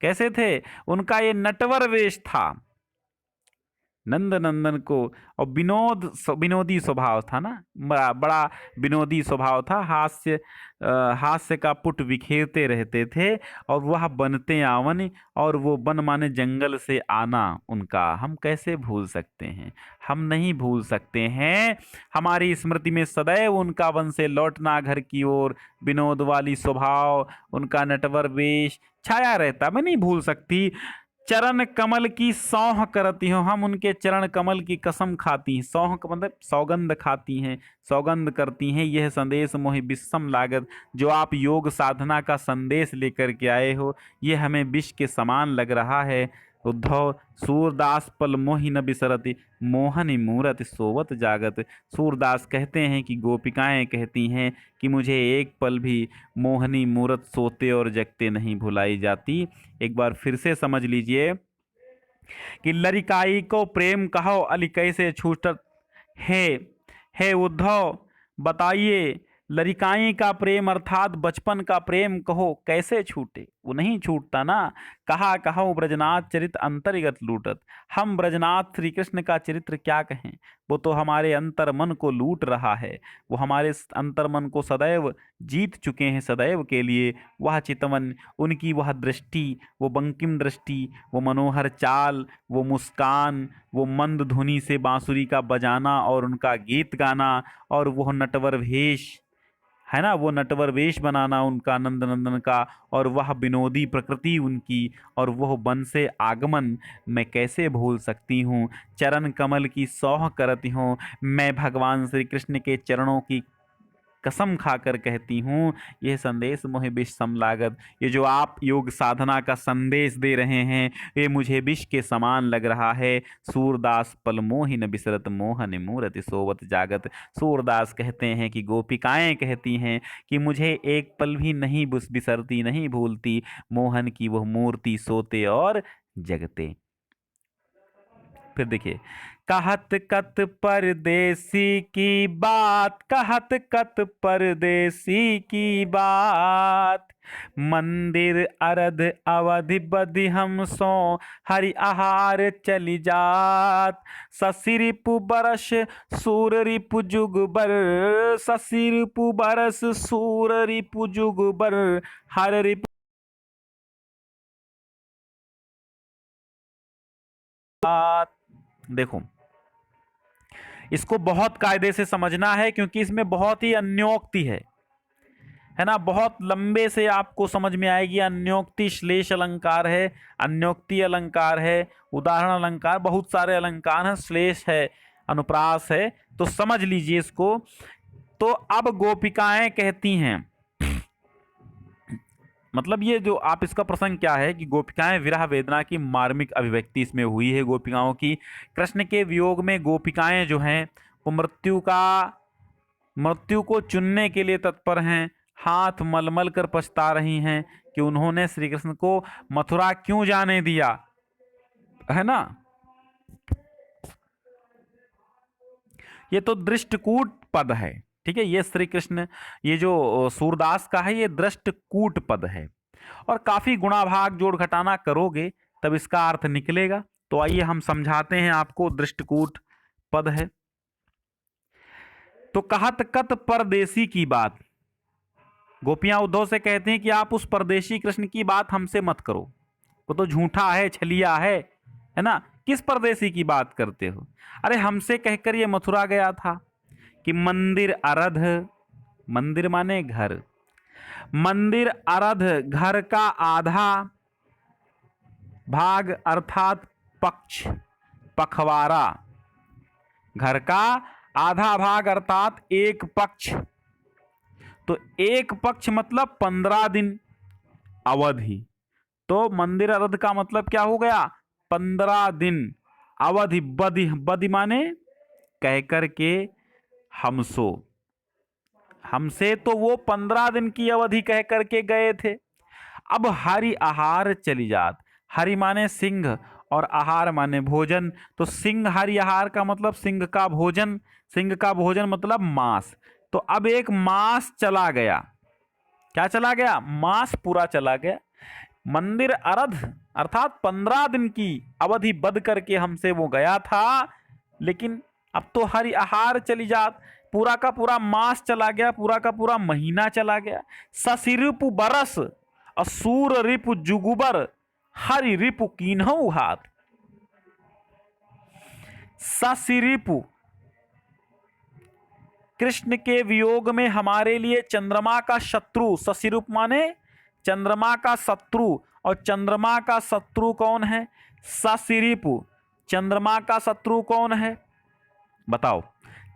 कैसे थे, उनका ये नटवर वेश था नंद नंदन को। और विनोदी स्वभाव था ना, बड़ा बड़ा विनोदी स्वभाव था। हास्य का पुट बिखेरते रहते थे। और वह बनते आवन, और वो बन माने जंगल से आना उनका हम कैसे भूल सकते हैं। हम नहीं भूल सकते हैं। हमारी स्मृति में सदैव उनका वन से लौटना, घर की ओर, विनोद वाली स्वभाव, उनका नटवर वेश छाया रहता। मैं नहीं भूल सकती। चरण कमल की सौह करती हो, हम उनके चरण कमल की कसम खाती हैं। सौह का मतलब सौगंध खाती हैं, सौगंध करती हैं। यह संदेश मोहि विषम लागत, जो आप योग साधना का संदेश लेकर के आए हो, ये हमें विष के समान लग रहा है। उद्धव, सूरदास पल मोहि न बिसरति, मोहन मूरत सोवत जागत। सूरदास कहते हैं कि गोपिकाएं कहती हैं कि मुझे एक पल भी मोहनी मूरत सोते और जगते नहीं भुलाई जाती। एक बार फिर से समझ लीजिए कि लरिकाई को प्रेम कहो अली कैसे छूटत है। हे उद्धव, बताइए लरिकाई का प्रेम अर्थात बचपन का प्रेम कहो कैसे छूटे। वो नहीं छूटता ना। कहा कहो ब्रजनाथ चरित्र अंतर्गत लूटत, हम ब्रजनाथ श्री कृष्ण का चरित्र क्या कहें। वो तो हमारे अंतर मन को लूट रहा है। वो हमारे अंतर मन को सदैव जीत चुके हैं, सदैव के लिए। वह चितवन, उनकी वह दृष्टि, वो बंकिम दृष्टि, वो मनोहर चाल, वो मुस्कान, वो मंद धुनी से बांसुरी का बजाना और उनका गीत गाना, और वह नटवर वेश, है ना, वो नटवर वेश बनाना उनका नंद नंदन का, और वह विनोदी प्रकृति उनकी, और वह वन से आगमन मैं कैसे भूल सकती हूँ। चरण कमल की सौह करती हूँ, मैं भगवान श्री कृष्ण के चरणों की कसम खाकर कहती हूँ, यह संदेश मोहे विष सम लागत। ये जो आप योग साधना का संदेश दे रहे हैं, ये मुझे विष के समान लग रहा है। सूरदास पल मोहि न बिसरत, मोहन मूरति सोवत जागत। सूरदास कहते हैं कि गोपिकाएं कहती हैं कि मुझे एक पल भी नहीं बिसरती, नहीं भूलती मोहन की वह मूर्ति सोते और जगते। फिर देखिए, कहत कत परदेसी की बात, कहत कत परदेसी की बात, मंदिर अरध अवधि बधि हम सो, हरि आहार चली जात। ससिरिपु बरस सूर रिपु जुगबर, ससिरिपु बरस सूर रिपु जुगबर, हर रिपु। देखो, इसको बहुत कायदे से समझना है, क्योंकि इसमें बहुत ही अन्योक्ति है ना। बहुत लंबे से आपको समझ में आएगी। अन्योक्ति श्लेष अलंकार है, अन्योक्ति अलंकार है, उदाहरण अलंकार, बहुत सारे अलंकार हैं, श्लेष है, अनुप्रास है, तो समझ लीजिए इसको। तो अब गोपिकाएं कहती हैं, मतलब ये जो आप इसका प्रसंग क्या है कि गोपिकाएं विरह वेदना की मार्मिक अभिव्यक्ति इसमें हुई है गोपिकाओं की। कृष्ण के वियोग में गोपिकाएं जो हैं वो मृत्यु को चुनने के लिए तत्पर हैं। हाथ मलमल कर पछता रही हैं कि उन्होंने श्री कृष्ण को मथुरा क्यों जाने दिया, है ना। ये तो दृष्टकूट पद है, ठीक है। ये श्री कृष्ण, ये जो सूरदास का है, ये दृष्टकूट पद है। और काफी गुणाभाग जोड़ घटाना करोगे तब इसका अर्थ निकलेगा। तो आइए हम समझाते हैं आपको। दृष्टकूट पद है। तो कहत कत परदेसी की बात, गोपियां उद्धव से कहती हैं कि आप उस परदेशी कृष्ण की बात हमसे मत करो, वो तो झूठा है, छलिया है ना। किस परदेसी की बात करते हो? अरे हमसे कहकर ये मथुरा गया था कि मंदिर अरध, मंदिर माने घर, मंदिर अरध घर का आधा भाग अर्थात पक्ष, पखवारा, घर का आधा भाग अर्थात एक पक्ष। तो एक पक्ष मतलब 15 दिन अवधि। तो मंदिर अरध का मतलब क्या हो गया? 15 दिन अवधि। बदि, बदि माने कह करके हमसो, हमसे तो वो 15 दिन की अवधि कह करके गए थे। अब हरि आहार चली जात, हरि माने सिंह और आहार माने भोजन। तो सिंह हरि आहार का मतलब सिंह का भोजन, सिंह का भोजन मतलब मांस। तो अब एक मास चला गया। क्या चला गया? मास पूरा चला गया। मंदिर अरध अर्थात 15 दिन की अवधि बद करके हमसे वो गया था, लेकिन अब तो हरि आहार चली जात, पूरा का पूरा मास चला गया, पूरा का पूरा महीना चला गया। ससिरिपु बरस असुर रिपु जुगुबर हरि रिपु कीन्हऊ हाथ। ससिरिपु, कृष्ण के वियोग में हमारे लिए चंद्रमा का शत्रु, ससिरूप माने चंद्रमा का शत्रु। और चंद्रमा का शत्रु कौन है? ससिरिपु। चंद्रमा का शत्रु कौन है बताओ?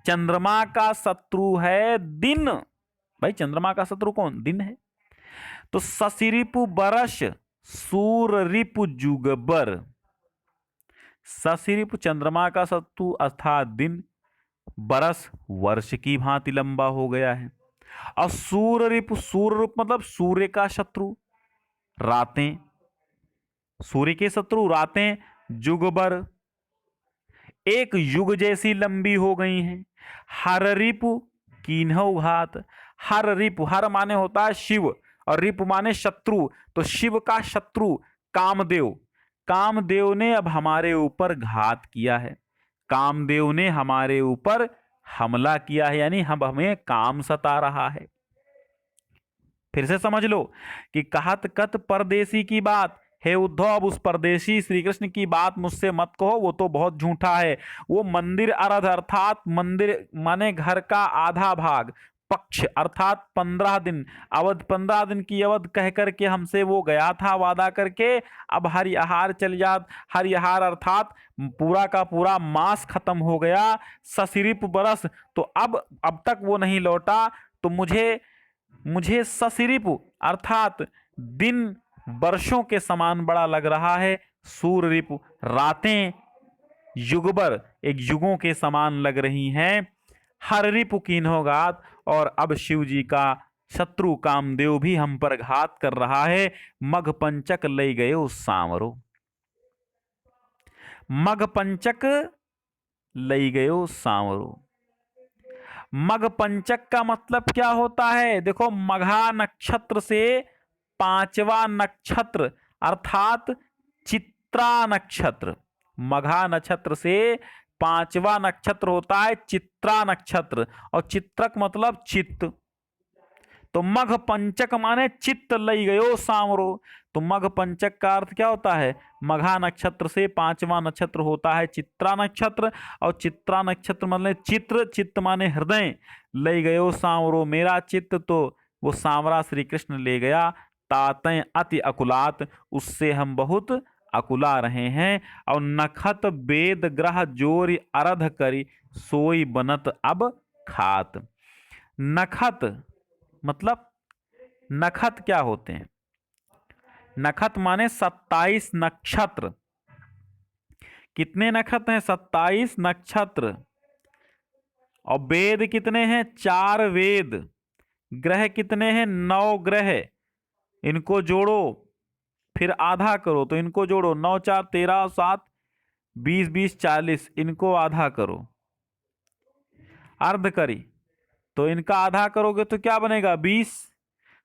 चंद्रमा का शत्रु है दिन। भाई चंद्रमा का शत्रु कौन? दिन है। तो ससिरिपु बरस सूर रिपु जुगबर। ससिरिपु चंद्रमा का शत्रु अर्थात दिन, बरस वर्ष की भांति लंबा हो गया है। और सूर्य रिपु, सूर्य रूप मतलब सूर्य का शत्रु, रातें, सूर्य के शत्रु रातें, जुगबर एक युग जैसी लंबी हो गई हैं। हर रिपु कीन्हऊ घात, हर रिपु, हर माने होता है शिव और रिपु माने शत्रु। तो शिव का शत्रु कामदेव, कामदेव ने अब हमारे ऊपर घात किया है, कामदेव ने हमारे ऊपर हमला किया है, यानी हम हमें काम सता रहा है। फिर से समझ लो कि कहत कत परदेसी की बात, हे उद्धव अब उस परदेशी श्री कृष्ण की बात मुझसे मत कहो, वो तो बहुत झूठा है। वो मंदिर अरध अर्थात मंदिर माने घर का आधा भाग, पक्ष अर्थात 15 दिन, अवध 15 दिन की अवध कह करके हमसे वो गया था वादा करके। अब हरि आहार चल जात, हरि आहार अर्थात पूरा का पूरा मास खत्म हो गया। ससिरिप बरस, तो अब तक वो नहीं लौटा। तो मुझे ससिरिप अर्थात दिन वर्षों के समान बड़ा लग रहा है। सूर्य रिपु रातें युगबर एक युगों के समान लग रही हैं। हर रिपु कीन्हो घात, और अब शिव जी का शत्रु कामदेव भी हम पर घात कर रहा है। मघ पंचक लई गए उस सांवरो, मघ पंचक लई गए उस सांवरो। मघ पंचक का मतलब क्या होता है? देखो मघा नक्षत्र से 5वां नक्षत्र अर्थात चित्रा नक्षत्र, मघा नक्षत्र से 5वां नक्षत्र होता है चित्रा नक्षत्र, और चित्रक मतलब चित्त। तो मघ पंचक माने चित्त लई गयो सांवरो। तो मघ पंचक का अर्थ क्या होता है? मघा नक्षत्र से 5वां नक्षत्र होता है चित्रा नक्षत्र, और चित्रा नक्षत्र मतलब चित्र, चित्त माने हृदय। लई गयो सांवरो, मेरा चित्त तो वो सांवरा श्री कृष्ण ले गया। तातें अति अकुलात, उससे हम बहुत अकुला रहे हैं। और नखत वेद ग्रह जोरि अरध करी, सोई बनत अब खात। नखत मतलब नखत क्या होते हैं? नखत माने 27 नक्षत्र। कितने नक्षत्र हैं? 27 नक्षत्र। और वेद कितने हैं? 4 वेद। ग्रह कितने हैं? 9 ग्रह। इनको जोड़ो फिर आधा करो, तो इनको जोड़ो, 9 4 13 7 20 20 40, इनको आधा करो। अर्ध करी, तो इनका आधा करोगे तो क्या बनेगा? 20।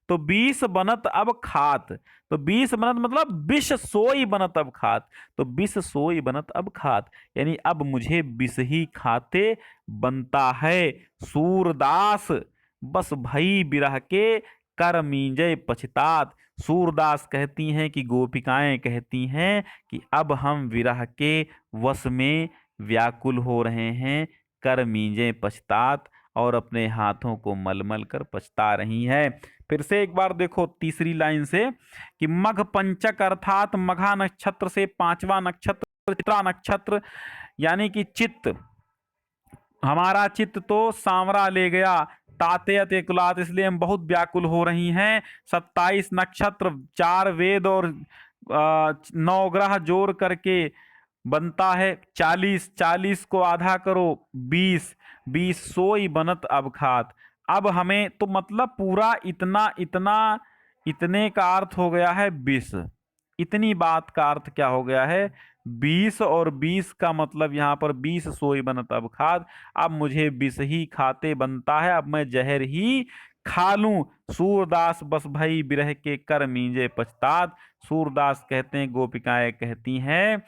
तो 20 बनत अब खात, तो 20 बनत मतलब 20 सोई बनत अब खात, तो 20 सोई बनत अब खात, यानी अब मुझे 20 ही खाते बनता है। सूरदास बस भई बिरह के कर मींजय पछतात। सूरदास कहती हैं कि गोपिकाएं कहती हैं कि अब हम विरह के वश में व्याकुल हो रहे हैं, कर मींजे पछतात, और अपने हाथों को मलमल कर पछता रही हैं। फिर से एक बार देखो तीसरी लाइन से कि मघ पंचक अर्थात मघा नक्षत्र से पांचवा नक्षत्र चित्रा नक्षत्र, यानी कि चित्त, हमारा चित्त तो सांवरा ले गया, तातेयत कुलात, इसलिए हम बहुत व्याकुल हो रही हैं। 27 नक्षत्र, 4 वेद और 9 ग्रह जोड़ करके बनता है 40, 40 को आधा करो 20, 20 सोई बनत अब खात। अब हमें तो मतलब पूरा इतना इतना, इतने का अर्थ हो गया है 20, इतनी बात का अर्थ क्या हो गया है 20, और 20 का मतलब यहाँ पर 20 सोई बनत अब खात। अब मुझे 20 ही खाते बनता है, अब मैं जहर ही खा लूं। सूरदास बस भई बिरह के कर मींजे पछतात। सूरदास कहते हैं, गोपिकाएं कहती हैं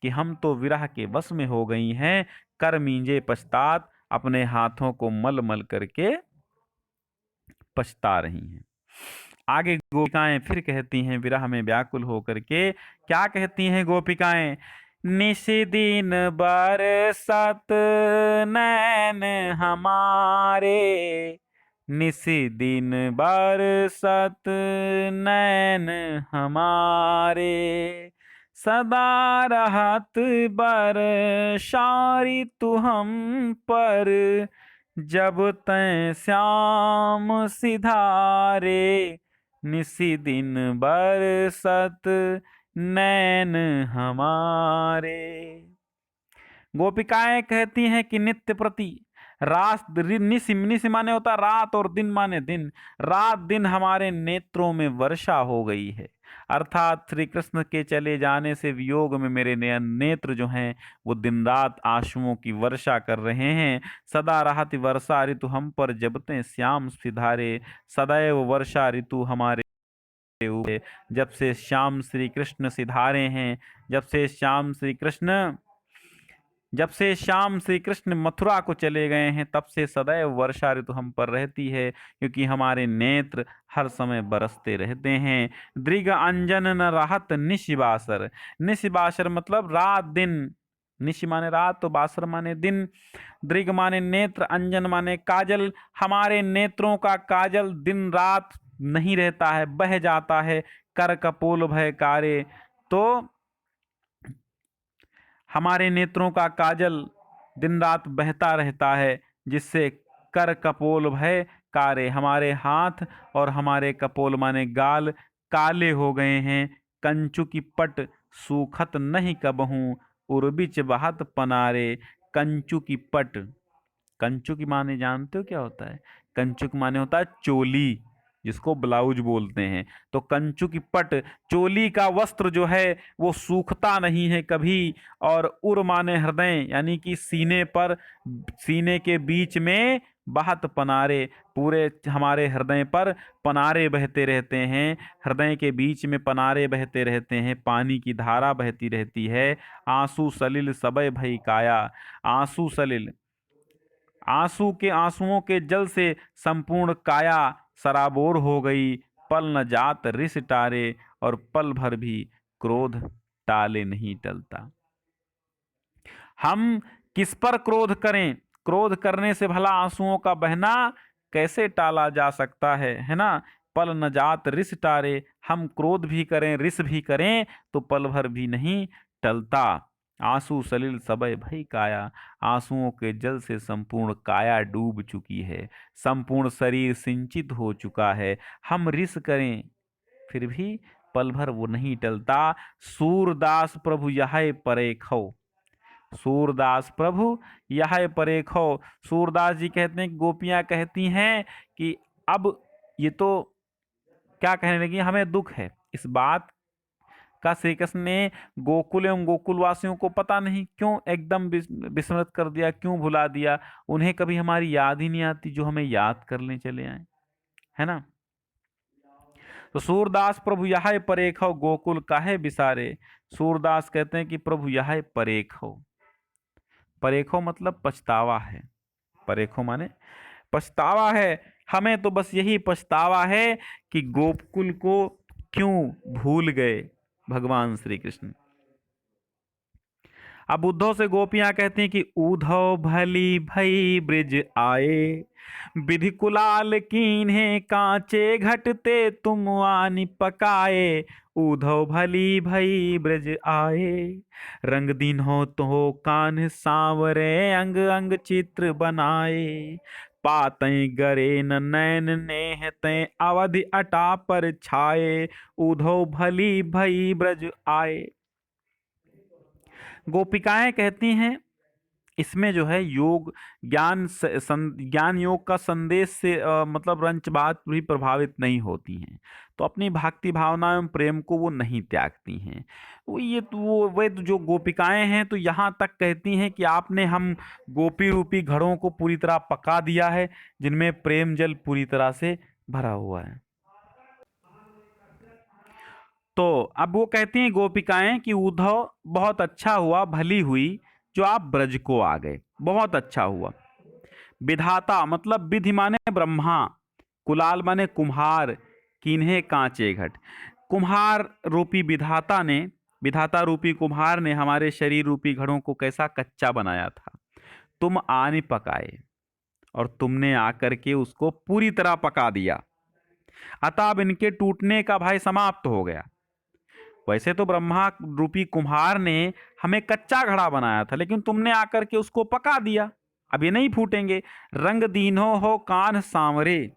कि हम तो विरह के वश में हो गई हैं, कर मींजे पछतात, अपने हाथों को मल मल करके पछता रही हैं। आगे गोपिकाएं फिर कहती हैं विरह में व्याकुल होकर के, क्या कहती हैं गोपिकाएं? निश दिन बरसत नैन हमारे, निश दिन बरसत नैन हमारे, सदा रहत बरसारी तू हम पर, जब तैं श्याम सिधारे, निसी दिन बरसत नैन हमारे। गोपिकाएं कहती हैं कि नित्य प्रति रात, निस निस माने होता रात और दिन माने दिन, रात दिन हमारे नेत्रों में वर्षा हो गई है, अर्थात श्री कृष्ण के चले जाने से वियोग में मेरे नेत्र जो हैं वो दिन रात आंसुओं की वर्षा कर रहे हैं। सदा रहत वर्षा ऋतु हम पर, जब ते श्याम सिधारे, सदैव वर्षा ऋतु हमारे ऊपर, जब से श्याम श्री कृष्ण सिधारे हैं, जब से श्याम श्री कृष्ण मथुरा को चले गए हैं, तब से सदैव वर्षा ऋतु हम पर रहती है, क्योंकि हमारे नेत्र हर समय बरसते रहते हैं। दृग अंजन न राहत निशिबासर, निशिबासर मतलब रात दिन, निशि माने रात तो बासर माने दिन, दृग माने नेत्र, अंजन माने काजल, हमारे नेत्रों का काजल दिन रात नहीं रहता है, बह जाता है। कर कपोल भय कारे, तो हमारे नेत्रों का काजल दिन रात बहता रहता है, जिससे कर कपोल भय कारे, हमारे हाथ और हमारे कपोल माने गाल काले हो गए हैं। कंचु की पट सूखत नहीं कबहूं, उर्बिच बहत पनारे, कंचु की पट, कंचु की माने जानते हो क्या होता है? कंचु की माने होता है चोली, जिसको ब्लाउज बोलते हैं। तो कंचु की पट, चोली का वस्त्र जो है वो सूखता नहीं है कभी, और उर माने हृदय, यानी कि सीने पर, सीने के बीच में बहत पनारे, पूरे हमारे हृदय पर पनारे बहते रहते हैं, हृदय के बीच में पनारे बहते रहते हैं, पानी की धारा बहती रहती है। आंसू सलिल सबय भई काया, आंसू सलिल, आंसुओं के जल से संपूर्ण काया सराबोर हो गई। पल न जात रिस टारे, और पल भर भी क्रोध टाले नहीं टलता। हम किस पर क्रोध करें? क्रोध करने से भला आंसुओं का बहना कैसे टाला जा सकता है ना? पल न जात रिस टारे, हम क्रोध भी करें रिस भी करें तो पल भर भी नहीं टलता। आंसू सलिल सबय भई काया, आंसुओं के जल से संपूर्ण काया डूब चुकी है, संपूर्ण शरीर सिंचित हो चुका है। हम रिस करें फिर भी पल भर वो नहीं टलता। सूरदास प्रभु यह परे खो, सूरदास प्रभु यह परे खो। सूरदास जी कहते हैं, गोपियां कहती हैं कि अब ये तो क्या कहने लगी, हमें दुख है इस बात का, श्री कृष्ण ने गोकुल एवं गोकुल वासियों को पता नहीं क्यों एकदम विस्मृत कर दिया, क्यों भुला दिया। उन्हें कभी हमारी याद ही नहीं आती जो हमें याद करने चले आए, है ना। तो सूरदास प्रभु यह परेख हो गोकुल काहे बिसारे। सूरदास कहते हैं कि प्रभु यह परेख हो। परेखो मतलब पछतावा है। परेखो माने पछतावा है। हमें तो बस यही पछतावा है कि गोकुल को क्यों भूल गए भगवान श्री कृष्ण। अब उद्धव से गोपियां कहती हैं कि उद्धव भली भई ब्रिज आए, विधि कुलाल कीन्हे कांचे घटते तुम आनि पकाए। उद्धव भली भई ब्रिज आए, रंग दीन हो तो कान सांवरे, अंग अंग चित्र बनाए। पातई गरे न नैन नेह तै, अवधि अटा पर छाए। उद्धव भली भई ब्रज आए। गोपिकाएं कहती हैं इसमें जो है योग ज्ञान योग का संदेश से मतलब रंच बात भी प्रभावित नहीं होती हैं। तो अपनी भक्ति भावना एवं प्रेम को वो नहीं त्यागती हैं। वे तो जो गोपिकाएं हैं तो यहाँ तक कहती हैं कि आपने हम गोपी रूपी घड़ों को पूरी तरह पका दिया है, जिनमें प्रेम जल पूरी तरह से भरा हुआ है। तो अब वो कहती हैं गोपिकाएं कि उद्धव बहुत अच्छा हुआ, भली हुई जो आप ब्रज को आ गए, बहुत अच्छा हुआ। विधाता मतलब विधि माने ब्रह्मा, कुलाल माने कुम्हार, किन्हे कांचे घट। कुम्हार रूपी विधाता ने, विधाता रूपी कुम्हार ने हमारे शरीर रूपी घड़ों को कैसा कच्चा बनाया था। तुम आने पकाए और तुमने आकर के उसको पूरी तरह पका दिया। अतः अब इनके टूटने का भय समाप्त हो गया। वैसे तो ब्रह्मा रूपी कुम्हार ने हमें कच्चा घड़ा बनाया था, लेकिन तुमने आकर के उसको पका दिया, अब ये नहीं फूटेंगे। रंग दीनो हो कान सांवरे,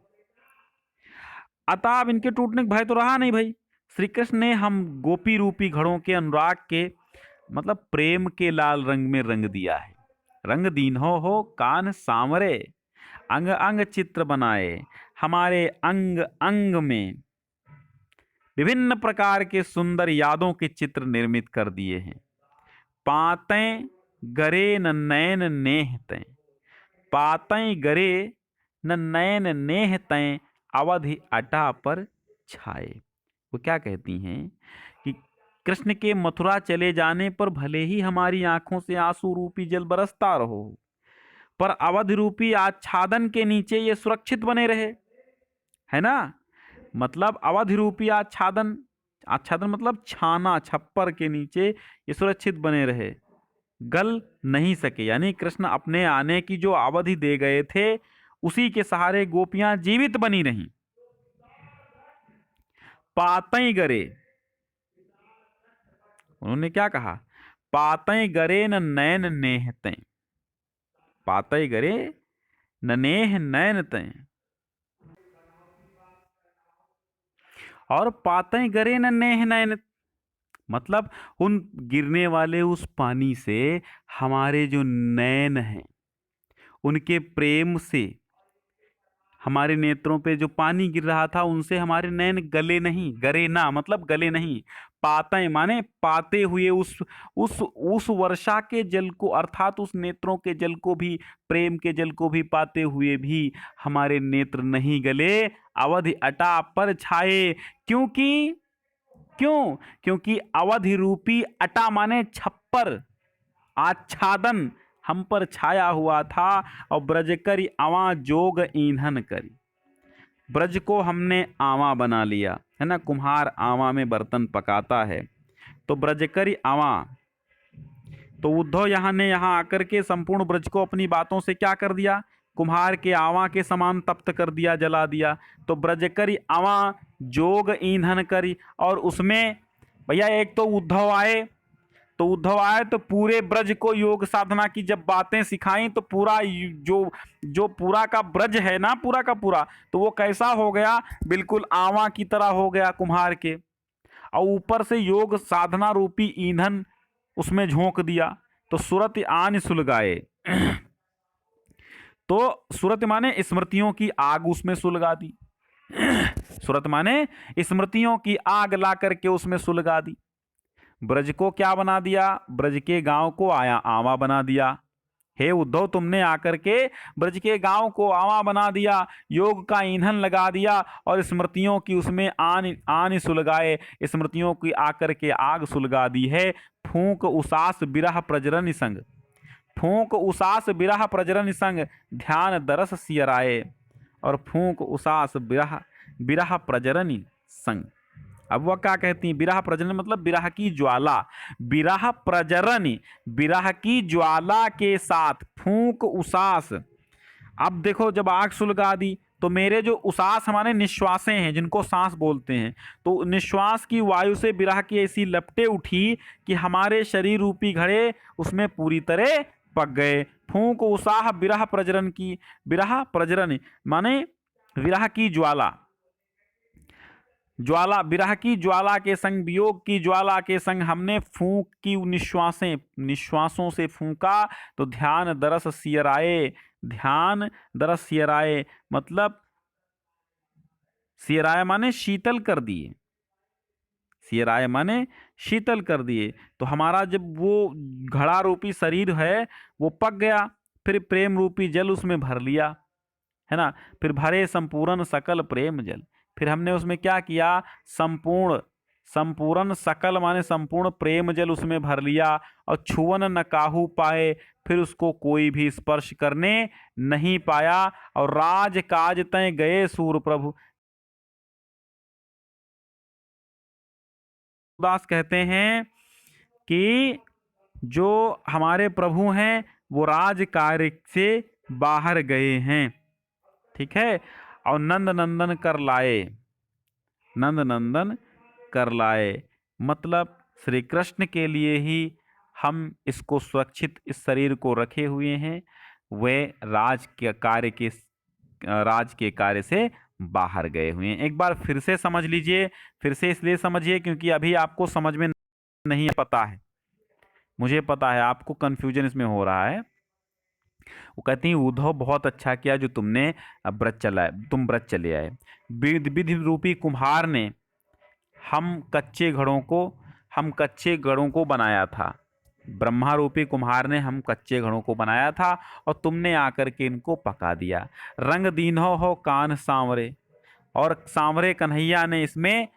अतः अब इनके टूटने का भय तो रहा नहीं भाई। श्री कृष्ण ने हम गोपी रूपी घड़ों के अनुराग के मतलब प्रेम के लाल रंग में रंग दिया है। रंग दीनो हो कान सांवरे, अंग अंग चित्र बनाए। हमारे अंग अंग में विभिन्न प्रकार के सुंदर यादों के चित्र निर्मित कर दिए हैं। पातें गरे न नैन नेह तैं, पातें गरे न नैन नेह तैं, अवधि अटा पर छाए। वो क्या कहती हैं कि कृष्ण के मथुरा चले जाने पर भले ही हमारी आंखों से आंसू रूपी जल बरसता रहो, पर अवधि रूपी आच्छादन के नीचे ये सुरक्षित बने रहे, है ना। मतलब अवधि रूपी आच्छादन, आच्छादन मतलब छाना, छप्पर के नीचे ये सुरक्षित बने रहे, गल नहीं सके। यानी कृष्ण अपने आने की जो अवधि दे गए थे उसी के सहारे गोपियां जीवित बनी रहीं। पातई गरे, उन्होंने क्या कहा, पातई गरे न नैन नेह तैं, पातई गरे न नेह नैन तैं, और पातई गरे न नेह नैन, मतलब उन गिरने वाले उस पानी से हमारे जो नैन हैं उनके प्रेम से हमारे नेत्रों पे जो पानी गिर रहा था उनसे हमारे नैन गले नहीं, गरे ना मतलब गले नहीं। पाते माने पाते हुए उस वर्षा के जल को, अर्थात उस नेत्रों के जल को भी, प्रेम के जल को भी पाते हुए भी हमारे नेत्र नहीं गले, अवधि अटा पर छाए। क्योंकि अवधि रूपी अटा माने छप्पर, आच्छादन हम पर छाया हुआ था। और ब्रज करी आवा जोग ईंधन करी, ब्रज को हमने आवा बना लिया, है ना। कुम्हार आवा में बर्तन पकाता है, तो ब्रज करी आवा। तो उद्धव यहाँ आकर के संपूर्ण ब्रज को अपनी बातों से क्या कर दिया, कुम्हार के आवा के समान तप्त कर दिया, जला दिया। तो ब्रज करी आवा जोग ईंधन करी, और उसमें भैया एक तो उद्धव आए, तो पूरे ब्रज को योग साधना की जब बातें सिखाई, तो पूरा जो पूरा का ब्रज है ना, पूरा का पूरा, तो वो कैसा हो गया, बिल्कुल आवा की तरह हो गया कुम्हार के। और ऊपर से योग साधना रूपी ईंधन उसमें झोंक दिया, तो सुरत आन सुलगाए। तो सुरत माने स्मृतियों की आग उसमें सुलगा दी। सुरत माने स्मृतियों की आग ला करके उसमें सुलगा दी। ब्रज को क्या बना दिया, ब्रज के गांव को आया आवा बना दिया, हे उद्धव, तुमने आकर के ब्रज के गांव को आवा बना दिया, योग का ईंधन लगा दिया और स्मृतियों की उसमें आन आन सुलगाए, स्मृतियों की आकर के आग सुलगा दी है। फूंक उसास बिरह प्रजरन संग, फूंक उसास बिरह प्रजरन संग, ध्यान दरस सियराए। और फूंक उसास बिरह बिरह प्रजरन संग, अब वह क्या कहती हैं, विरह प्रजनन मतलब विरह की ज्वाला, विरह प्रजरन, विरह की ज्वाला के साथ फूंक उसास। अब देखो, जब आग सुलगा दी तो मेरे जो उसास हमारे निश्वासें हैं, जिनको सांस बोलते हैं, तो निश्वास की वायु से विरह की ऐसी लपटें उठी कि हमारे शरीर रूपी घड़े उसमें पूरी तरह पक गए। फूंक उसाह विरह प्रजरन की, विरह प्रजरन माने विरह की ज्वाला, ज्वाला, विरह की ज्वाला के संग, वियोग की ज्वाला के संग हमने फूंक की निश्वासें, निश्वासों से फूंका तो ध्यान दरस सियराए, ध्यान दरस सियराए मतलब सियराए माने शीतल कर दिए, सियराए माने शीतल कर दिए। तो हमारा जब वो घड़ा रूपी शरीर है वो पक गया, फिर प्रेम रूपी जल उसमें भर लिया, है ना। फिर भरे संपूर्ण सकल प्रेम जल, फिर हमने उसमें क्या किया, संपूर्ण, संपूर्ण सकल माने संपूर्ण प्रेम जल उसमें भर लिया। और छुवन न काहू पाए, फिर उसको कोई भी स्पर्श करने नहीं पाया। और राज काज तय गए सूर प्रभु, दास कहते हैं कि जो हमारे प्रभु हैं वो राज कार्य से बाहर गए हैं, ठीक है। और नंद नंदन कर लाए, नंद नंदन कर लाए मतलब श्री कृष्ण के लिए ही हम इसको सुरक्षित, इस शरीर को रखे हुए हैं। वे राज के कार्य के, राज के कार्य से बाहर गए हुए हैं। एक बार फिर से समझ लीजिए, फिर से इसलिए समझिए क्योंकि अभी आपको समझ में नहीं पता है, मुझे पता है आपको कंफ्यूजन इसमें हो रहा है। वो कहती हैं उद्धव बहुत अच्छा किया जो तुमने व्रत चलाए, तुम व्रत चले आए। विधि रूपी कुम्हार ने हम कच्चे घड़ों को बनाया था, ब्रह्मा रूपी कुम्हार ने हम कच्चे घड़ों को बनाया था और तुमने आकर के इनको पका दिया। रंग दीन्हो हो कान सांवरे, और सांवरे कन्हैया ने इसमें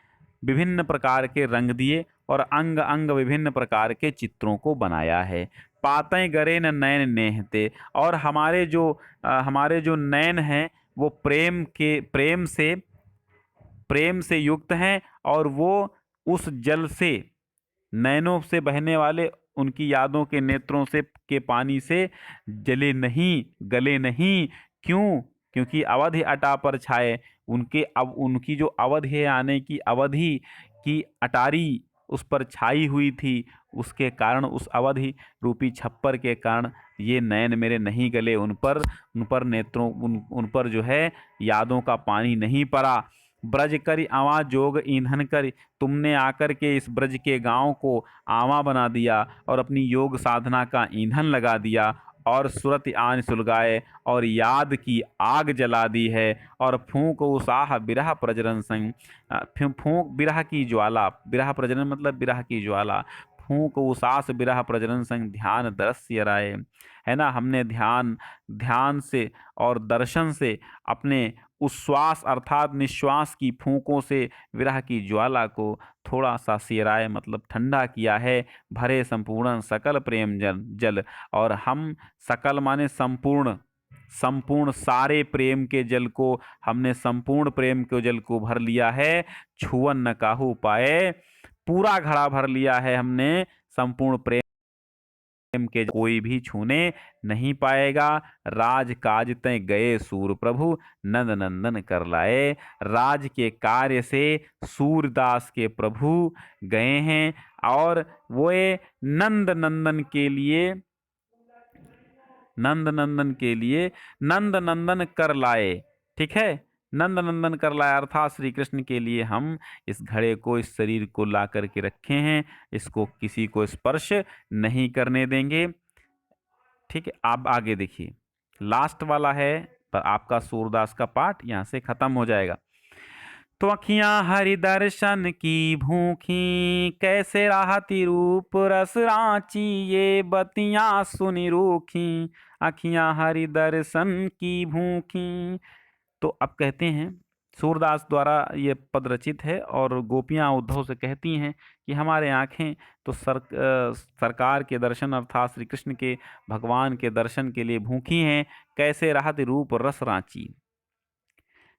विभिन्न प्रकार के रंग दिए और अंग अंग विभिन्न प्रकार के चित्रों को बनाया है। पातें गरे न नयन नेहते, और हमारे जो नयन हैं वो प्रेम से युक्त हैं, और वो उस जल से, नैनों से बहने वाले उनकी यादों के नेत्रों से के पानी से जले नहीं, गले नहीं। क्यों? क्योंकि अवधि अटा पर छाए, अब उनकी जो अवधि है, आने की अवधि की अटारी उस पर छाई हुई थी, उसके कारण, उस अवधि रूपी छप्पर के कारण ये नयन मेरे नहीं गले, उन पर नेत्रों, उन पर जो है यादों का पानी नहीं पड़ा। ब्रज करी आवा जोग ईंधन करी, तुमने आकर के इस ब्रज के गांव को आवा बना दिया और अपनी योग साधना का ईंधन लगा दिया, और सुरत आन सुलगाए और याद की आग जला दी है। और फूंक उसाह बिरह प्रजरन संग, फूंक बिरह की ज्वाला, बिरह प्रजनन मतलब बिरह की ज्वाला, फूंक उसास बिरह प्रजनन संग, ध्यान दरस्य राय, है ना। हमने ध्यान से और दर्शन से अपने उच्छ्वास अर्थात निश्वास की फूंकों से विरह की ज्वाला को थोड़ा सा सिराए मतलब ठंडा किया है। भरे संपूर्ण सकल प्रेम जल, और हम सकल माने संपूर्ण, संपूर्ण सारे प्रेम के जल को, हमने संपूर्ण प्रेम के जल को भर लिया है। छुअन न काहू पाए, पूरा घड़ा भर लिया है हमने संपूर्ण प्रेम के, कोई भी छूने नहीं पाएगा। राज काज तय गए सूर प्रभु, नंद नंदन कर लाए, राज के कार्य से सूरदास के प्रभु गए हैं और वे नंद नंदन के लिए, नंद नंदन के लिए नंद नंदन कर लाए, ठीक है। नंद नंदन कर लाए अर्थात श्री कृष्ण के लिए हम इस घड़े को, इस शरीर को ला करके रखे हैं, इसको किसी को स्पर्श नहीं करने देंगे, ठीक है। आप आगे देखिए, लास्ट वाला है पर आपका सूरदास का पाठ यहाँ से खत्म हो जाएगा। तो अखियां हरि दर्शन की भूखी, कैसे राहती रूप रस रांची, ये बतियां सुनी रूखी, अखियां हरि दर्शन की भूखी। तो अब कहते हैं, सूरदास द्वारा ये पद रचित है और गोपियां उद्धव से कहती हैं कि हमारे आंखें तो सरकार के दर्शन अर्थात श्री कृष्ण के भगवान के दर्शन के लिए भूखी हैं, कैसे राहत रूप रस रांची,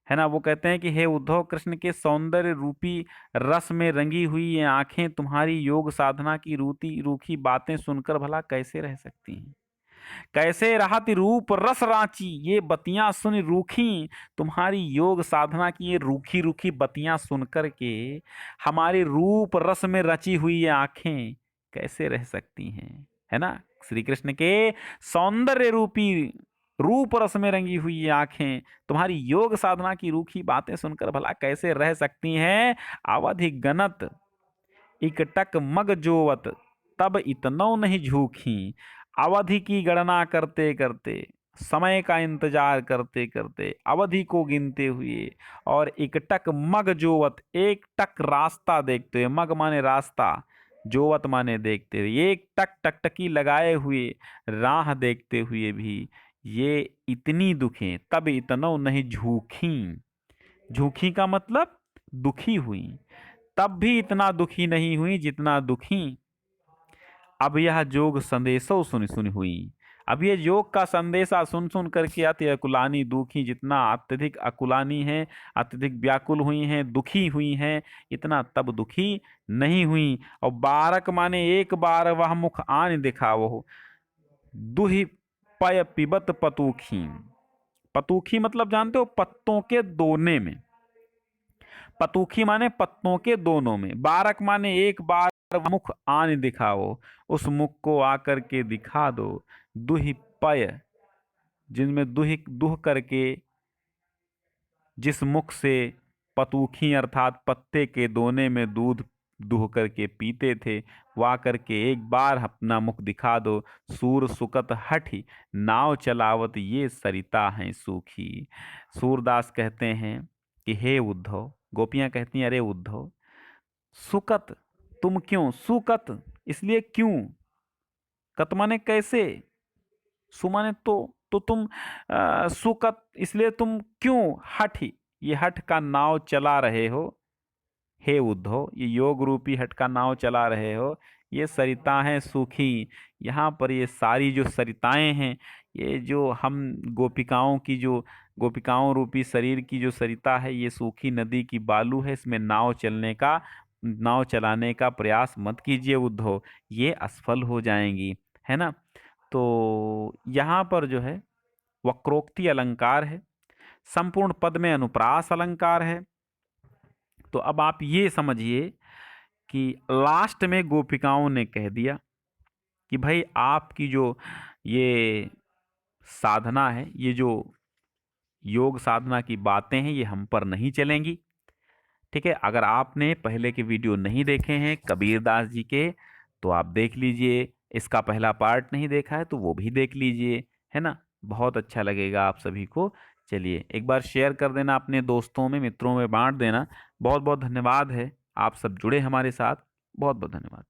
है ना। वो कहते हैं कि हे उद्धव, कृष्ण के सौंदर्य रूपी रस में रंगी हुई ये आंखें तुम्हारी योग साधना की रूखी बातें सुनकर भला कैसे रह सकती हैं। कैसे राहत रूप रस रांची, ये बतियां सुन रूखी, तुम्हारी योग साधना की ये रूखी रूखी बतियां सुनकर के हमारी रूप रस में रची हुई ये आंखें कैसे रह सकती हैं, है ना। श्री कृष्ण के सौंदर्य रूपी रूप रस में रंगी हुई ये आंखें तुम्हारी योग साधना की रूखी बातें सुनकर भला कैसे रह सकती हैं। अवधि गणत इकटक मग जोवत, तब इतनौ नहीं झूठी, अवधि की गणना करते करते, समय का इंतजार करते करते, अवधि को गिनते हुए और इकटक मग जोवत, एक टक रास्ता देखते हुए, मग माने रास्ता, जोवत माने देखते हुए, एक टक टकटकी लगाए हुए राह देखते हुए भी ये इतनी दुखें, तब इतनौ नहीं झूठी, झूठी का मतलब दुखी हुई, तब भी इतना दुखी नहीं हुई जितना दुखी अब यह जोग संदेशो सुन सुन हुई। अब ये योग का संदेशा सुन सुन करके अति अकुलानी दुखी, जितना अत्यधिक अकुलानी है, अत्यधिक व्याकुल हुई हैं, दुखी हुई हैं, इतना तब दुखी नहीं हुई। और बारक माने एक बार वह मुख आन दिखावो, दुहि पय पिबत पतूखी। पतूखी मतलब जानते हो, पत्तों के दोने में, पतूखी माने पत्तों के दोनों में, बारक माने एक बार मुख आन दिखाओ, उस मुख को आकर के दिखा दो। दुहि पय, जिनमें दुह करके जिस मुख से पतूखी अर्थात पत्ते के दोने में दूध दुह करके पीते थे, वा करके एक बार अपना मुख दिखा दो। सूर सुकत हठी नाव चलावत, ये सरिता हैं सूखी। सूरदास कहते हैं कि हे उद्धव, गोपियां कहती हैं अरे उद्धव, सुकत तुम क्यों, सुकत इसलिए क्यों, कत माने कैसे, सु माने तो तुम सुकत इसलिए तुम क्यों हठी, ये हठ का नाव चला रहे हो। हे उद्धव, ये योग रूपी हठ का नाव चला रहे हो, ये सरिता हैं सूखी। यहाँ पर ये सारी जो सरिताएं हैं, ये जो हम गोपिकाओं की जो गोपिकाओं रूपी शरीर की जो सरिता है, ये सूखी नदी की बालू है, इसमें नाव चलाने का प्रयास मत कीजिए उद्धव, ये असफल हो जाएंगी, है ना। तो यहाँ पर जो है वक्रोक्ति अलंकार है, संपूर्ण पद में अनुप्रास अलंकार है। तो अब आप ये समझिए कि लास्ट में गोपिकाओं ने कह दिया कि भाई आपकी जो ये साधना है, ये जो योग साधना की बातें हैं, ये हम पर नहीं चलेंगी। ठीक है, अगर आपने पहले के वीडियो नहीं देखे हैं कबीरदास जी के, तो आप देख लीजिए। इसका पहला पार्ट नहीं देखा है तो वो भी देख लीजिए, है ना। बहुत अच्छा लगेगा आप सभी को। चलिए एक बार शेयर कर देना, अपने दोस्तों में मित्रों में बांट देना। बहुत बहुत धन्यवाद है, आप सब जुड़े हमारे साथ, बहुत बहुत धन्यवाद।